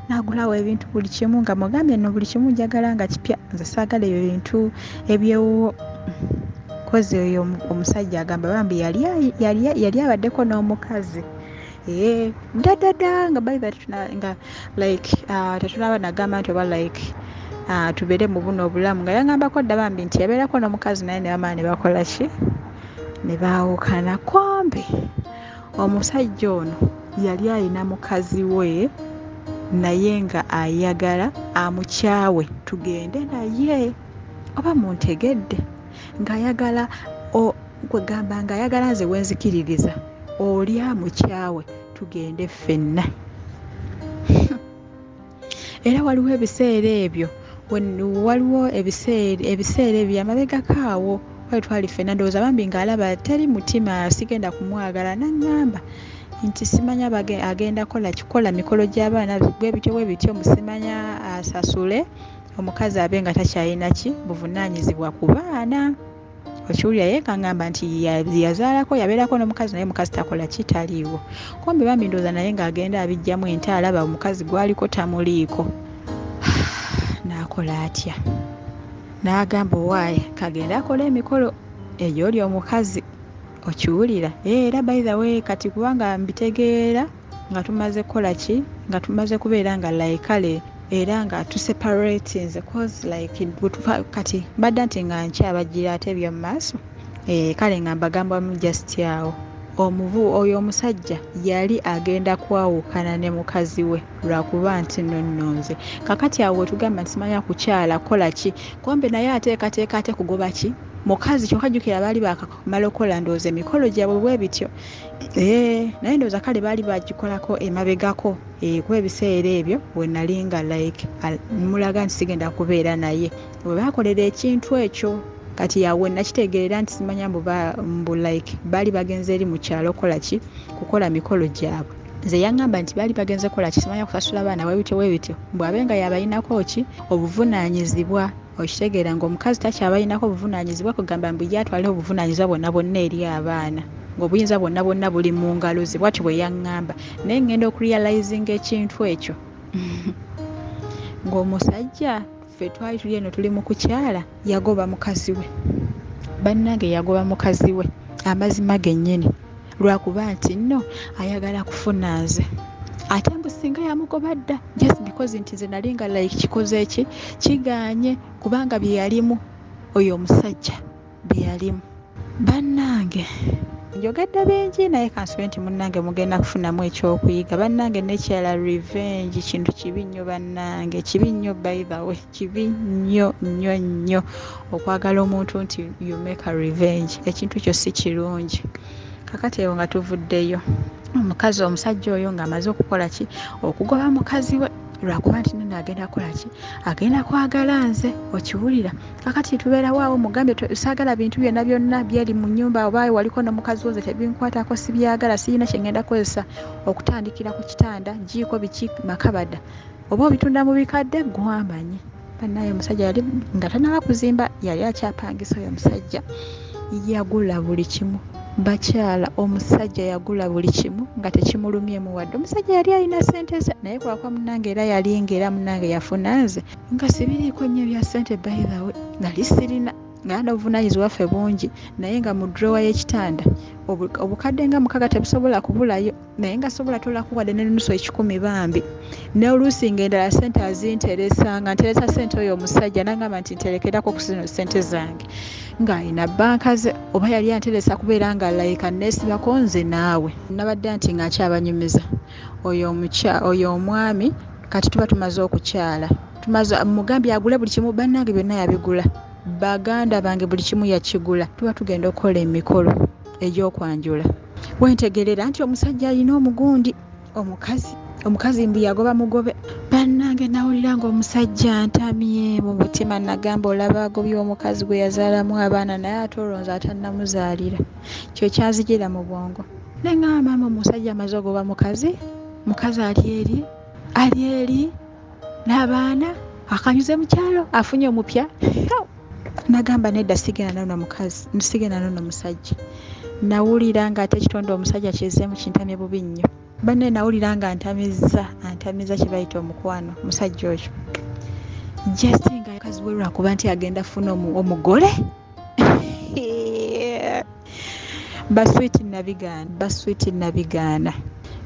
nagulawo ebintu buli kimu nga mugambye no buli kimu njagala nga kipya nze saagala ebyo bintu ebyewuwo kozi oyo omusajja agamba bambi yali abaddeko n'omukazi ndadada nga by that nga like tetunaba nagamba nti oba like tubeere mu buno obulamu nga yangambako dda bambi nti yabeerako n'omukazi naye ne bamala ne bakola ki ne baawukana kombi omusajja ono yali alina mukazi we naye nga ayagala amukyawe tugende naye oba muntegedde ng'ayagala kwegamba ng'ayagala nze wenzikiririza oli amukyawe tugende ffenna era waliwo ebiseera ebyo waliwo ebiseera ebyo amabegakaawo wali twali ffenna ndowooza bambi ng'alaba teri mutima sigenda kumwagala naŋŋamba nti simanya agenda kola mikolo gy'abaana bwe bityo musimanya asasule omukazi abe nga takyalina ki buvunaanyizibwa ku baana okiwulira ye kaŋŋamba nti yazaalako yabeerako n'omukazi naye mukazi takola ki taliiwo kombi bambi ndowooza naye ng'agenda abijjamu ente alaba omukazi gwaliko tamuliiko n'akola atya n'agamba owaaye kagenda akola emikolo eyo oli omukazi okiwulira era by the way kati kubanga mbitegeera nga tumaze kukola ki nga tumaze kubeera nga laikale era nga tuseparate nze cause like kati mbadda nti nga nkyabajjira ate ebyo mu maaso kale nga mbagambamu just awo oyo omusajja yali agenda kwawukana ne mukazi we lwakuba nti nonnonze kakati awo wetugamba nti simanya kukyala kola ki kombe naye ateekateeka ate kugoba ki mukazi kyokka jjukira baali bakamala okukola ndowooza emikolo gyabwe bwe bityo naye ndowooza kale baali bagikolako emabegako kuba ebiseera ebyo we nali nga like mulaga nti sigenda kubeera naye bwe baakolera ekintu ekyo kati yawe nakitegeerera nti simanya mbu like baali bagenze eri mu kyalo kola ki kukola mikolo gyabwe nze yaŋŋamba nti baali bagenze kola ki simanya kusasula abaana webityo bw'abe nga yabayinako ki obuvunaanyizibwa okitegeera ng'omukazi takyabayinako obuvunaanyizibwa kugamba mbu yatwaleho obuvunaanyizibwa bonna eri abaana ng'obuyinza bwonna buli mu ngalo ze bwatyo bwe yaŋŋamba naye ngenda okurealizinga ekintu ekyo ng'omusajja ffe twali tuli eno tuli mu kukyala yagoba mukazi we bannange yagoba mukazi we amazima gennyini lwakuba nti nno ayagala kufuna nze ate mbu singa yamugoba dda just because nti nze nali nga like kikoze eki kiganye kubanga bye yalimu oyo omusajja bye yalimu bannange njogedde bingi naye kansube nti munnange mugenda kufunamu ekyokuyiga. Bannange nekyala revenge kintu kibi nnyo bannange, kibi nnyo by the way, kibi nnyo nnyo nnyo okwagala omuntu nti you make a revenge. Ekintu kyo si kirungi. Kakati ewo nga tuvuddeyo, omukazi omusajja oyo ng'amaze okukola ki, okugoba mukazi we lwakuba nti nno agenda kukola ki, agenda kwagala nze, okiwulira. Kakati tubeerawo awo mugambye saagala bintu byonna byonna byali mu nnyumba, oba waliko n'omukazi woze tebinkwatako, sibyagala, sirina kye ngenda kukozesa okutandikira ku kitanda, jiiko biki makabada, oba obitunda mu bikadde gwambanyi. Bannaye omusajja yali nga tanaba kuzimba, yali akyapangisa. Oyo omusajja yagula buli kimu. Bakyala omusajja yagula buli kimu nga tekimulumye muwadde. Omusajja yali alina ssente ze naye kwakwa munnange era yali ng'era munnange yafuna nze nga sibiriiko nnyo bya ssente by the way, nali sirina nga n'obuvunaanyizibwa waffe bungi, naye nga mu drowa y'ekitanda obukadde nga mukaga tebusobola kubulayo, naye nga sobola tolako wadde n'ennusu ekikumi bambi. N'oluusi ng'endala ssente azinteresa, nga nteresa ssente oyo omusajja n'angamba nti nterekerako ku zino ssente zange, ng'alina banka ze, oba yali anteresa kubeera nga layika neesibako nze naawe. Nabadde nti ng'akyabanyumiza. Oyo omwami kati tuba tumaze okukyala, mugambye agule buli kimu, bannange byonna yabigula. Baganda bange buli kimu yakigula. Tuba tugenda okukola emikolo egy'okwanjula. Wentegerera nti omusajja alina omugundi, omukazi mbu yagoba mugobe. Bannange nawulira ng'omusajja ntamye mu mutima, nagamba olaba agobye omukazi gwe yazaalamu abaana naye ate olwonza atannamuzaalira. Kyo kyanzijira mu bwongo. Neŋŋamba maama omusajja amaze ogoba mukazi ali eri n'abaana, akanyuze mu kyalo, afunye omupya. Nagamba nedda sigenda nono musajja. Nawulira nga ate ekitonde omusajja kyezeemu kintamye bubi nnyo. Banne nawulira nga antamiza kye bayita omukwano musajja oyo. Just nga mukazi we lwakuba nti agenda funa omugole. Baswiti nabigaana.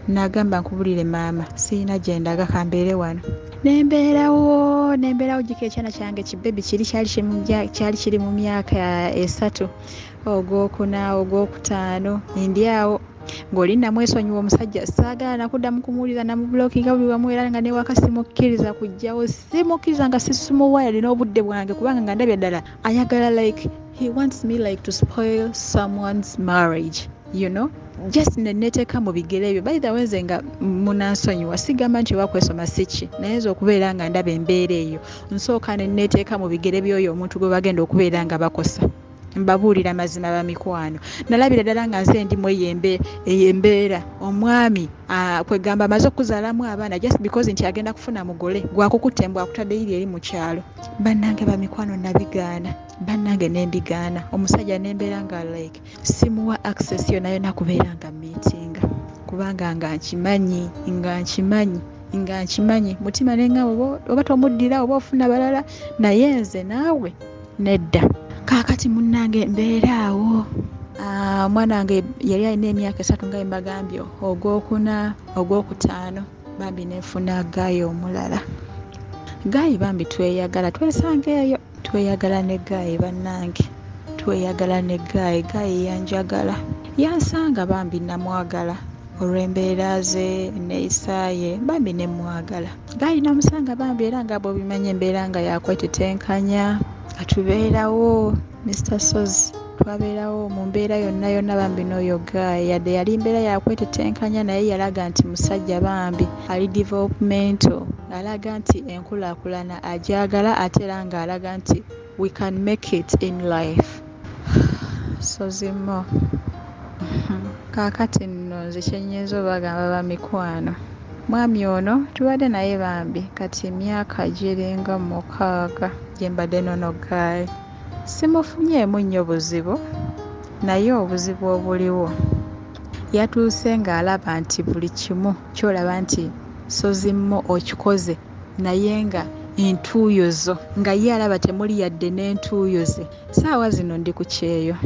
Nagamba nkubulire maama, sirina gye ndaga, kambeere wano. Nembeerawo jika ekyana kyange kibebi kyali kiri mu myaka 3, ogwokuna, ogwokutaano, ndi awo. Ng'oli namwesonyiwa omusajja, saagala nakuddamu kumuwulira, namubulokinga buli wamu, era nga newaka simukkiriza kujjawo, simukkiriza nga sisumuwa, yalina obudde bwange kubanga nga ndabye ddala ayagala like he wants me like to spoil someone's marriage, you know. Just neneteeka mu bigere ebyo. By the way, nze nga munansonyiwa, sigamba nti wakwesoma siki, naye nze okubeera nga ndaba embeera eyo, nsooka neneteeka mu bigere by'oyo omuntu gwe bagenda okubeera nga bakosa. Mbabuulira mazima ba mikwano. Nalabira ddala nga nze ndimu eyo embeera. Omwami kwegamba amaze okuzaalamu abaana just because nti agenda kufuna mugole gwakukutte mbw akutadde eri mu kyalo. Bannange ba mikwano nabigaana. Bannange nembigaana. Omusajja nembeera nga like simuwa access yo nayo nakubeera nga meetinga kubanga nga nkimanyi mutima nenga oba tomuddira oba ofuna balala, naye nze naawe nedda. Kaakati munnange mbeera awo. Omwana wange yali alina emyaka 3 nga mbagambye, ogwokuna, ogwokutaano, bambi nenfuna Gayi omulala. Gayi bambi tweyagala, twesanga eyo, tweyagala ne Gayi bannange, tweyagala ne Gayi. Gayi yanjagala, yansanga bambi namwagala olw'embeera ze neeyisaaye, bambi nemwagala. Gayi namusanga bambi era nga bw'obimanyi embeera nga yakwetetenkanya. Atubeerawo Mr. Sozi, twabeerawo mu mbeera yonna bambi n'oyo Gayi, yadde yali mbeera yakwetetenkanya naye yalaga nti musajja bambi ali developmental, alaga nti enkulaakulana agyagala ate era ng'alaga nti we can make it in life. Sozimo. Kaakati nno nze kyennyinza obagamba ba mikwano, mwami ono tubadde naye bambi kati emyaka giringa 6 gye mbadde nono Gayi. Simufunyeemu nnyo buzibu, naye obuzibu obuliwo yatuuse ng'alaba nti buli kimu kyolaba nti Sozimo okikoze, naye nga entuuyo zo nga ye alaba temuli yadde n'entuuyo ze. Saawa zino ndi ku kyeyo,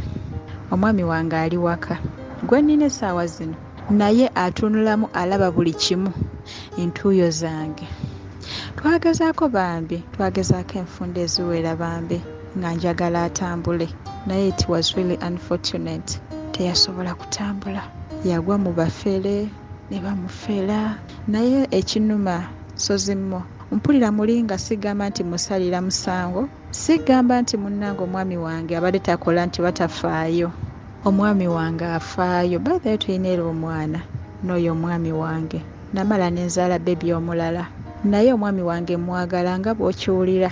omwami wange ali waka, gwe nnina essaawa zino, naye atunulamu alaba buli kimu entuuyo zange. Twagezaako enfunda eziwera bambi nga njagala atambule, naye it was really unfortunate. teyasobola kutambula, yagwa mu bafere ne bamufera. Naye ekinuma Sozimmo, mpulira muli nga sigamba nti musalira musango, sigamba nti munnange omwami wange abadde takola nti batafaayo. Omwami wange afaayo. By the way, tulina era omwana n'oyo omwami wange, namala nenzaala bebi omulala, naye omwami wange mwagala nga bw'okiwulira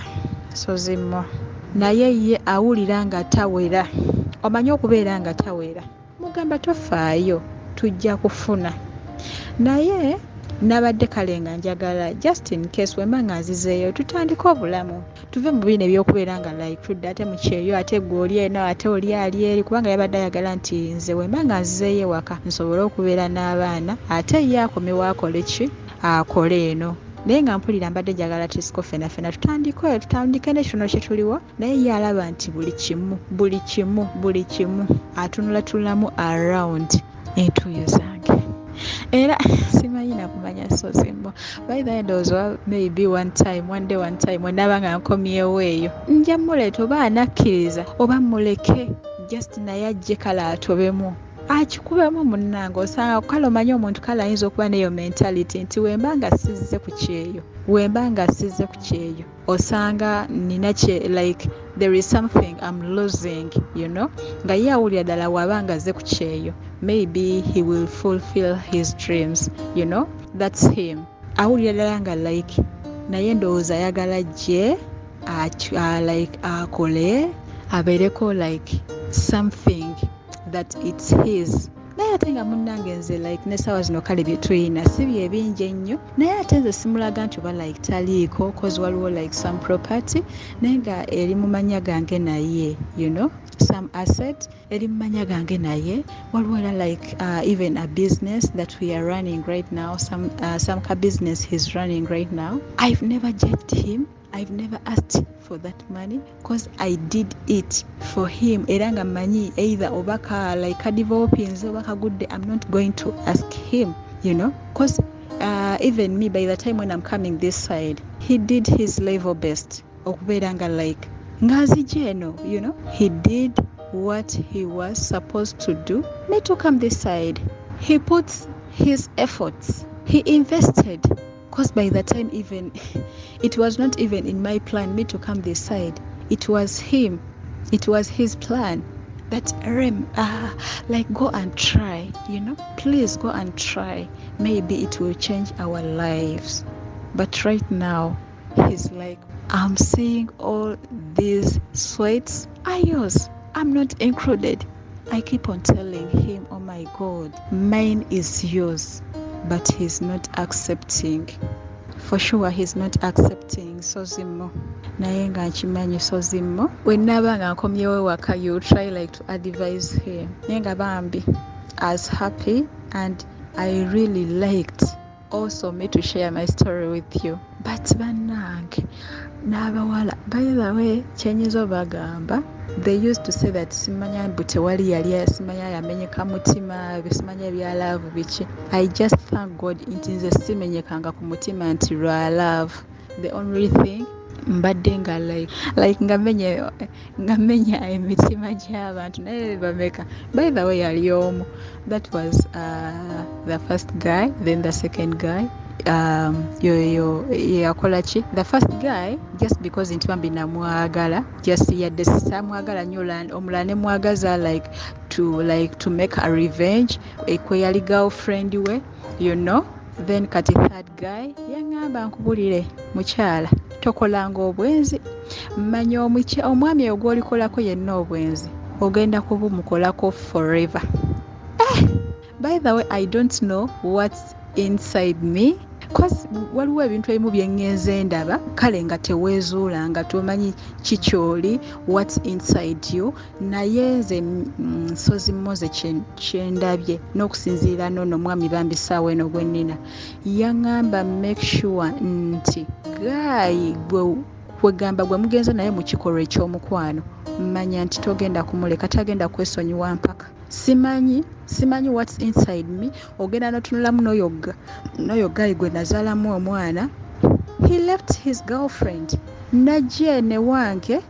Sozimmo, naye ye awulira nga tawera. Omanyi okubeera nga tawera, mugamba tofaayo, tujja kufuna. Naye nabadde kale nga njagala just in case wemba nga nzizeeyo tutandike obulamu, tuve mu bino ebyokubeera nga like tudde ate mukyeyo ate gwe oli eno ate oli ali eri, kubanga yabadde ayagala nti nze wemba nga nzizeeyo ewaka nsobole okubeera n'abaana ate ye akomewo akole ki, akole eno. Naye nga mpulira mbadde njagala tisiko fenafena tutandike nekino kye tuliwo, naye ye alaba nti buli kimu atunulatunulamu around entuuyo zange. Era simanyi nakumanya Sozimmo. By the end of maybe one day wendaba nga nkomyewo eyo nja muleeta oba anakkiriza oba muleke just naye ajje kale atobemu akikubemu munnange. Osanga kale omanyi omuntu kale ayinza okuba neyo mentality nti wemba nga sizze ku kyeyo osanga nina kye like there is something I'm losing, you know, nga ye awulira ddala waba nga azze ku kyeyo maybe he will fulfill his dreams, you know, that's him. Awulira ddala nga like naye ndowooza ayagala gye like akole abeereko like something that it's his. Naye ate nga munnange nze like n'essaawa zino kale bye tulina si bye bingi ennyo, naye ate nze simulaga nti oba like taliiko cause waliwo like some property naye nga eri mu manya gange naye, you know, some asset eri mu manya gange naye, waliwo era like even a business that we are running right now, some ka business he's running right now. I've never judged him, I've never asked for that money because I did it for him. Eranga manyi either obaka like a developing obaka good, I'm not going to ask him, you know, because even me by the time when I'm coming this side, he did his level best. Okuberanga like ngazi jeno, you know, he did what he was supposed to do. Me to come this side, he puts his efforts, he invested. Because by the time even, it was not even in my plan me to come this side. It was him. It was his plan. That Rem, like go and try, you know. Please go and try. Maybe it will change our lives. But right now, he's like, I'm seeing all these sweats are yours. I'm not included. I keep on telling him, oh my God, mine is yours. But he's not accepting. For sure he's not accepting Sozimmo. Naye nga nkimanyi Sozimmo wenaba nga nkomyewo ewaka you try like to advise him. Naye nga bambi as happy and I really liked also me to share my story with you. But bannange n'abawala, by the way, kyenyizo bagamba, they used to say that simanya mbu tewali yali simanya yamenyeka mutima bisimanya bya love biki. I just thank God nti nze simenyekanga ku mutima nti lwa love. The only thing mbadde nga like ngamenya emitima gy'abantu naye bameka. By the way, yali omu, that was the first guy, then the second guy. Yakola ki, the first guy just because nti bambi namwagala, just yadde samwagala nnyo omulala ne mwagaza like to make a revenge ekwe yali girlfriend we, you know. Then kati third guy yaŋŋamba nkubulire mukyala tokolanga obwenzi, mmanya omwami oyo gw'olikolako yenna obwenzi ogenda kubumukolako forever. By the way, I don't know what's inside me because waliwo ebintu ebimu bye ŋŋenze ndaba kale nga teweezuula nga tomanyi kikyoli what's inside you. Naye nze Sozimmo ze kyendabye n'okusinziira n'ono omwami bambi ssaawa eno gwe nnina yaŋŋamba make sure nti guy kwegamba gwe mugenza naye mu kikolwa eky'omukwano mmanya nti togenda kumuleka, tagenda kwesonyiwa mpaka. Simanyi what's inside me. Ogenda notunulamu n'oyo guy gwe nazaalamu omwana. He left his girlfriend najje ne wange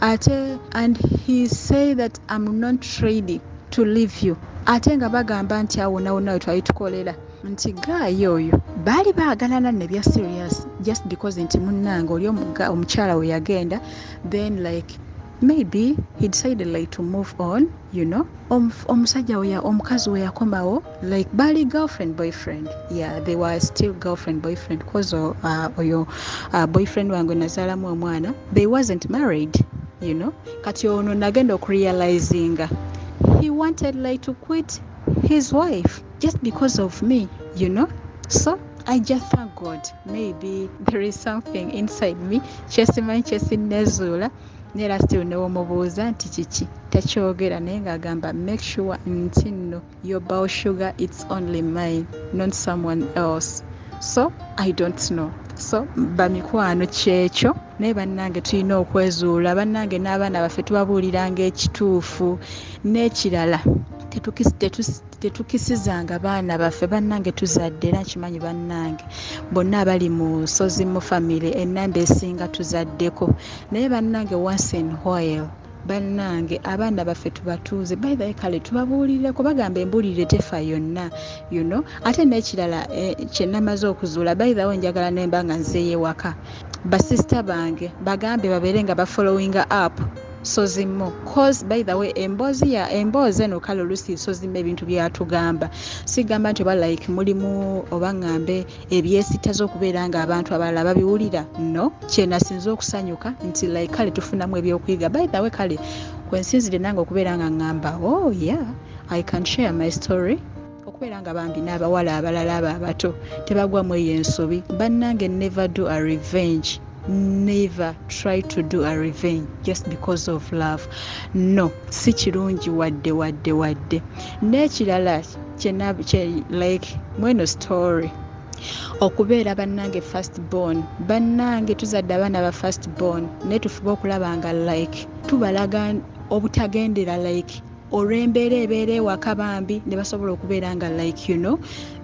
ate and he say that I'm not ready to leave you. Ate nga bagamba nti awo nawo twali tukolera nti gaayo oyo baali baagalana ne bya serious just because nti munnange oli omukyala we yagenda, then like maybe he decided like to move on, you know. Omusajja we omukazi we yakomawo like baali girlfriend boyfriend. Yeah, they were still girlfriend boyfriend because oyo boyfriend wange nazaalamu omwana, they wasn't married, you know. Kati ono nagenda okurealizing he wanted like to quit his wife just because of me, you know. So I just thank God. Maybe there is something inside me chasing nezula nera still newomubuuza nti kiki takyogera naye ng'agamba make sure nti no your bowl sugar it's only mine, not someone else. So I don't know. So bamikwano kyekyo naye bannange tulina okwezuula, bannange n'abaana baffe tubabuuliranga ekituufu, n'ekirala tetukisizanga baana baffe. Bannange tuzadde era nkimanyi bannange bonna abali mu sozi mu family ennamba esinga tuzaddeko, naye bannange once in while bannange abaana baffe tubatuuze, by the way kale tubabuulireko, bagamba embuulire tefa yonna, you know. Ate n'ekirala kye namaze okuzuula, by the way njagala nemba nga nzeeyo ewaka basista bange bagambe babeere nga bafollowinga up Sozimo, cause by the way emboozi eno kale oluusi Sozimo ebintu byatugamba sigamba nti oba like mulimu oba ngambe ebyesitaza okubeera nga abantu abalala babiwulira, no. Kyenasinza okusanyuka nti like kale tufunamu ebyokuyiga. By the way kale kwensinzire nange okubeera nga ngamba oh yeah I can share my story, okubeera nga bambi n'abawala abalala abo abato tebagwamu eyo ensobi. Bannange never do a revenge. Never try to do a revenge just because of love. No, si kirungi wadde. N'ekirala kye like mweno story okubeera bannange first born, bannange tuzadde abaana ba first born naye tufuba okulaba nga like tubalaga obutagendera like olw'embeera ebeera ewaka bambi ne basobola okubeera nga like you know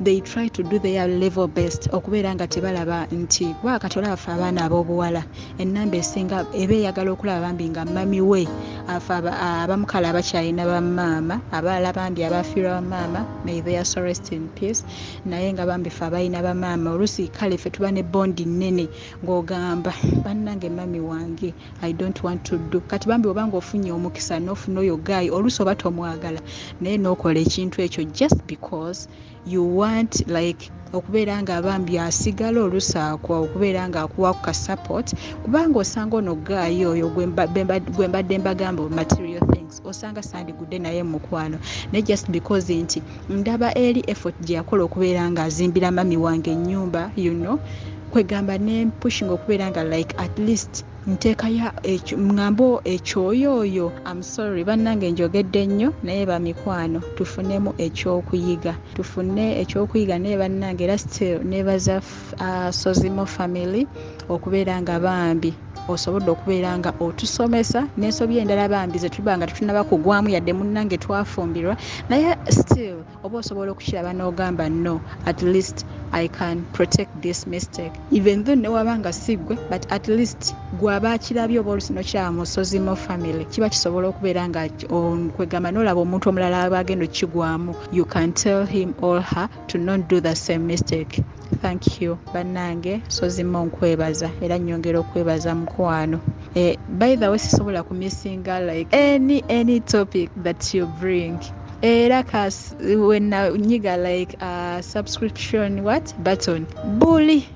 they try to do their level best okubeera nga tebalaba nti wakati olaba abaana ab'obuwala ennamba esinga eba eyagala okulaba bambi nga mami we abamukala abakyalina bamaama, abalala bambi abafiirwa bamaama, may they also rest in peace, naye nga bambi fe abalina bamaama oluusi kale ffe tuba ne bondi nnene ng'ogamba bannange mami wange I don't want to do. Kati bambi obanga ofunye omukisa n'ofuna oyo gayi oluusi oba tomwagala naye n'okola ekintu ekyo just because you want like okubeera nga bambi asigala olusaakwa okubeera nga akuwaku ka support, kubanga osanga ono gaayi oyo gwe mbadde mbagamba material things osanga sandigudde naye mukwano ne just because nti ndaba eri effort gye yakola okubeera nga azimbira mami wange ennyumba, you know, kwegamba ne pushing okubeera nga like at least nteeka ya ngambo ekyoyoyo. I'm sorry bannange njogedde nnyo naye bamikwano tufunemu ekyokuyiga naye bannange era still nebaza Sozimo family okubeera nga bambi osobodde okubeera nga otusomesa n'ensobi endala bambi ze tuba nga tutunaba kugwamu yadde munnange twafumbirwa naye still oba osobola okukiraba n'ogamba no at least I can protect this mistake even though newabanga sigwe but at least gwaba akirabye oba olusi nokiraba mu Sozimo family kiba kisobola okubeera nga kwegamba n'olaba omuntu omulala aba agenda okigwamu you can tell him or her to not do the same mistake. Thank you bannange Sozimo nkwebaza era nyongera okwebaza mukwano. By the way sisobola kumissinga like any topic that you bring. Era when nyiga like subscription button bully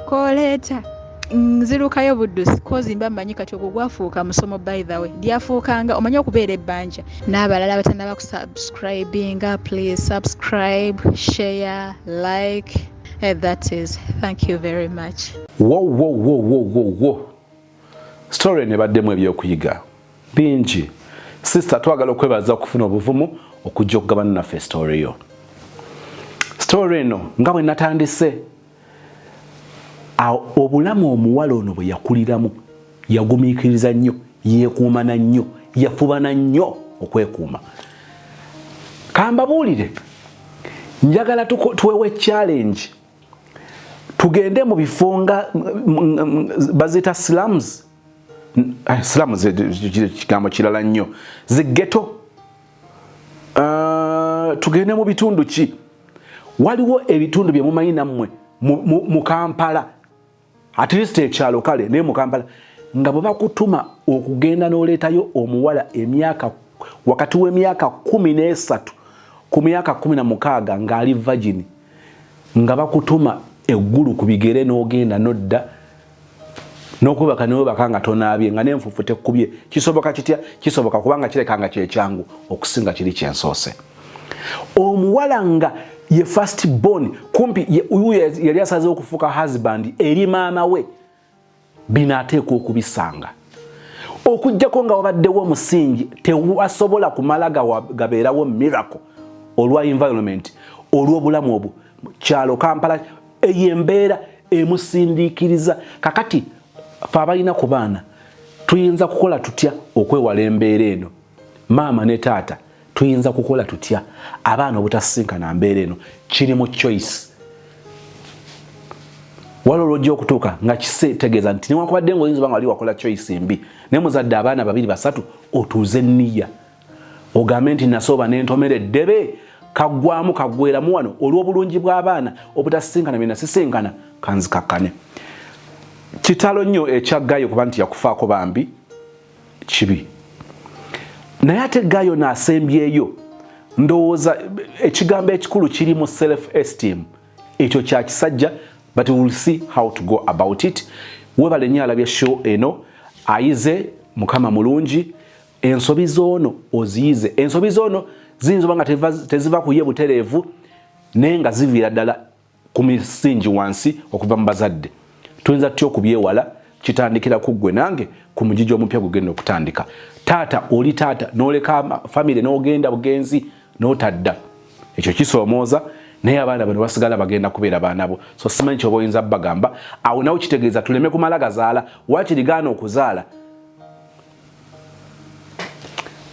koleta nzirukayo buddusi kozi mba mmanyi kati ogwo gwafuuka musomo. By the way lyafuukanga omanyi okubeera ebbanja n'abalala batannaba kusubscribinga, please subscribe, share, like. That is, thank you very much. Whoa. Story nebaddemu ebyokuyiga bingi. Sister twagala okwebaza okufuna obuvumu okujja okugabana naffe story yo. Story eno nga bwe natandise obulamu omuwala ono bwe yakuliramu yagumiikiriza nnyo, yeekuumana nnyo, yafubana nnyo okwekuuma. Kambabuulire njagala tuwewe challenge tugende mu bifo nga bazita slums kigambo kirala nnyo ziggeto tugende mu bitundu ki waliwo ebitundu bye mumanyi nammwe mu Kampala at least ekyalo kale ne mu Kampala nga bwe bakutuma okugenda n'oleetayo omuwala emyaka wakati w'emyaka 13 ku myaka 16 ng'ali virgin nga bakutuma eggulu ku bigere n'ogenda nodda n'okubaka newe bakanga tonaabye nga n'enfufu tekkubye kisoboka kitya kisoboka kubanga kirekanga kyekyangu okusinga kiri kyensoose omuwala nga ye first born kumpi yali asaze okufuuka husband eri maama we binaateekwa okubisanga okujjako nga wabaddewo omusingi tewasobola kumala gabeerawo miracle olwa environment olw'obulamu obwo kyalo Kampala eyembeera emusindiikiriza kakati fe abalina ku baana tuyinza kukola tutya okwewala embeera eno maama ne taata tuyinza kukola tutya abaana obutasinkana mbeera eno kiri mu choice waliwo lwojja okutuuka nga kiseetegeeza nti newankubadde ng'oyinza oba nga wali wakola choice mbi naye muzadde abaana 2 3 otuuze nniya ogambe nti nasooba n'entomera eddebe kaggwamu kaggweramu wano olw'obulungi bw'abaana obutasinkana bye nasisinkana kanzikakkane kitalo nnyo ekya Gayo kuba nti yakufaako bambi kibi naye ate Gayo n'asembyeyo ndowooza ekigambo ekikulu kiri mu self esteem ekyo kya kisajja but we will see how to go about it webale nnyo alabye show eno ayize mukama mulungi ensobi zoono oziyize ensobi zoono ziyinza oba nga teziva ku ye butereevu naye nga ziviira ddala ku misingi wansi okuva mu bazadde tuyinza tutya okubyewala kitandikira ku ggwe nange ku mugigi omupya gugenda okutandika taata oli taata n'oleka famire n'ogenda bugenzi n'otadda ekyo kisoomooza naye abaana bano basigala bagenda kubeera baanabo so simanyi kyoba oyinza bagamba awo nawe kitegeeza tuleme kumala gazaala wakirigaana okuzaala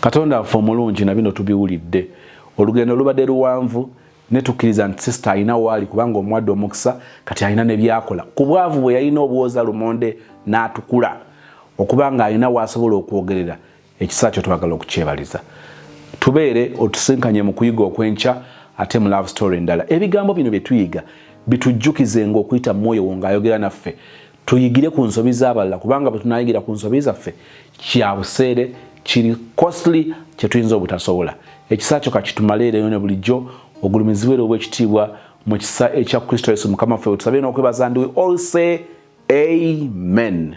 Katonda affe omulungi na bino tubiwulidde olugendo lubadde luwanvu ne tukkiriza nti sister alina waali kubanga omwadde omukisa kati alina ne byakola ku bwavu bwe yalina obwoza lumonde n'atukula okubanga alina waasobola okwogerera ekisa kyo twagala okukyebaliza tubeere otusinkanye mu kuyiga okwenkya ate mu love story endala ebigambo bino bye tuyiga bitujjukizenga okuyita mwoyo wo ng'ayogera naffe tuyigire ku nsobi z'abalala kubanga bwe tunayigira ku nsobi zaffe kya buseere kiri costly kye tuyinza obutasobola ekisa kyo kakitumaleereyo ne bulijjo ogulumizibwe obw'ekitiibwa mu kisa ekya Kristo Yesu Mukama waffe tusabe n'okwebaza ndi we all say amen.